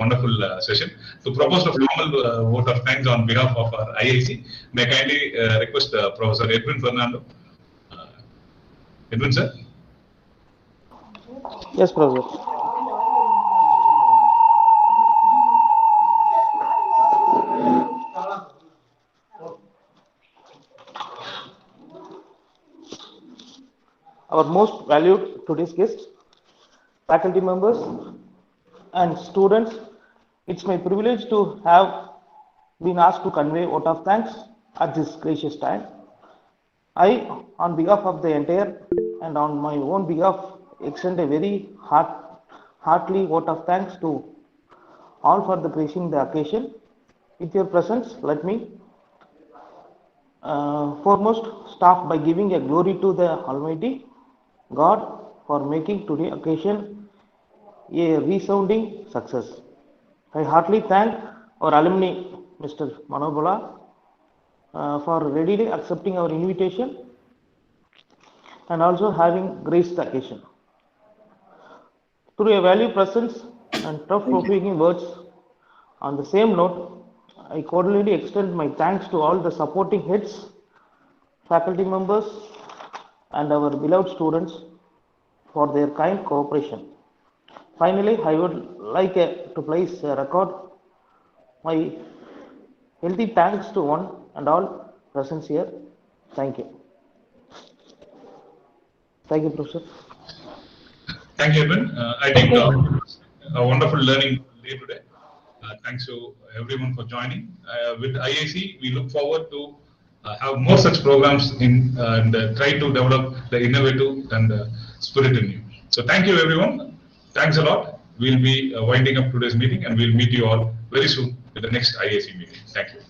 wonderful session. To propose a formal vote of thanks on behalf of our IIC, may I kindly request Professor Edwin Fernando. Edwin sir. Yes, Professor. Our most valued today's guest, faculty members, and students. It's my privilege to have been asked to convey vote of thanks at this gracious time. I, on behalf of the entire and on my own behalf, extend a very heartily vote of thanks to all for the gracing the occasion. With your presence, let me foremost start by giving a glory to the Almighty God for making today's occasion a resounding success. I heartily thank our alumni, Mr. Manobala, for readily accepting our invitation and also having graced the occasion. Through a value presence and tough-provoking words, on the same note, I cordially extend my thanks to all the supporting heads, faculty members, and our beloved students for their kind cooperation. Finally, I would like to place a record my healthy thanks to one and all present here. Thank you. Thank you, Professor. Thank you, Eben. I think a wonderful learning day today. Thanks to everyone for joining. With IAC, we look forward to have more such programs in and try to develop the innovative and spirit in you. So thank you, everyone. Thanks a lot. We'll be winding up today's meeting, and we'll meet you all very soon with the next IAC meeting. Thank you.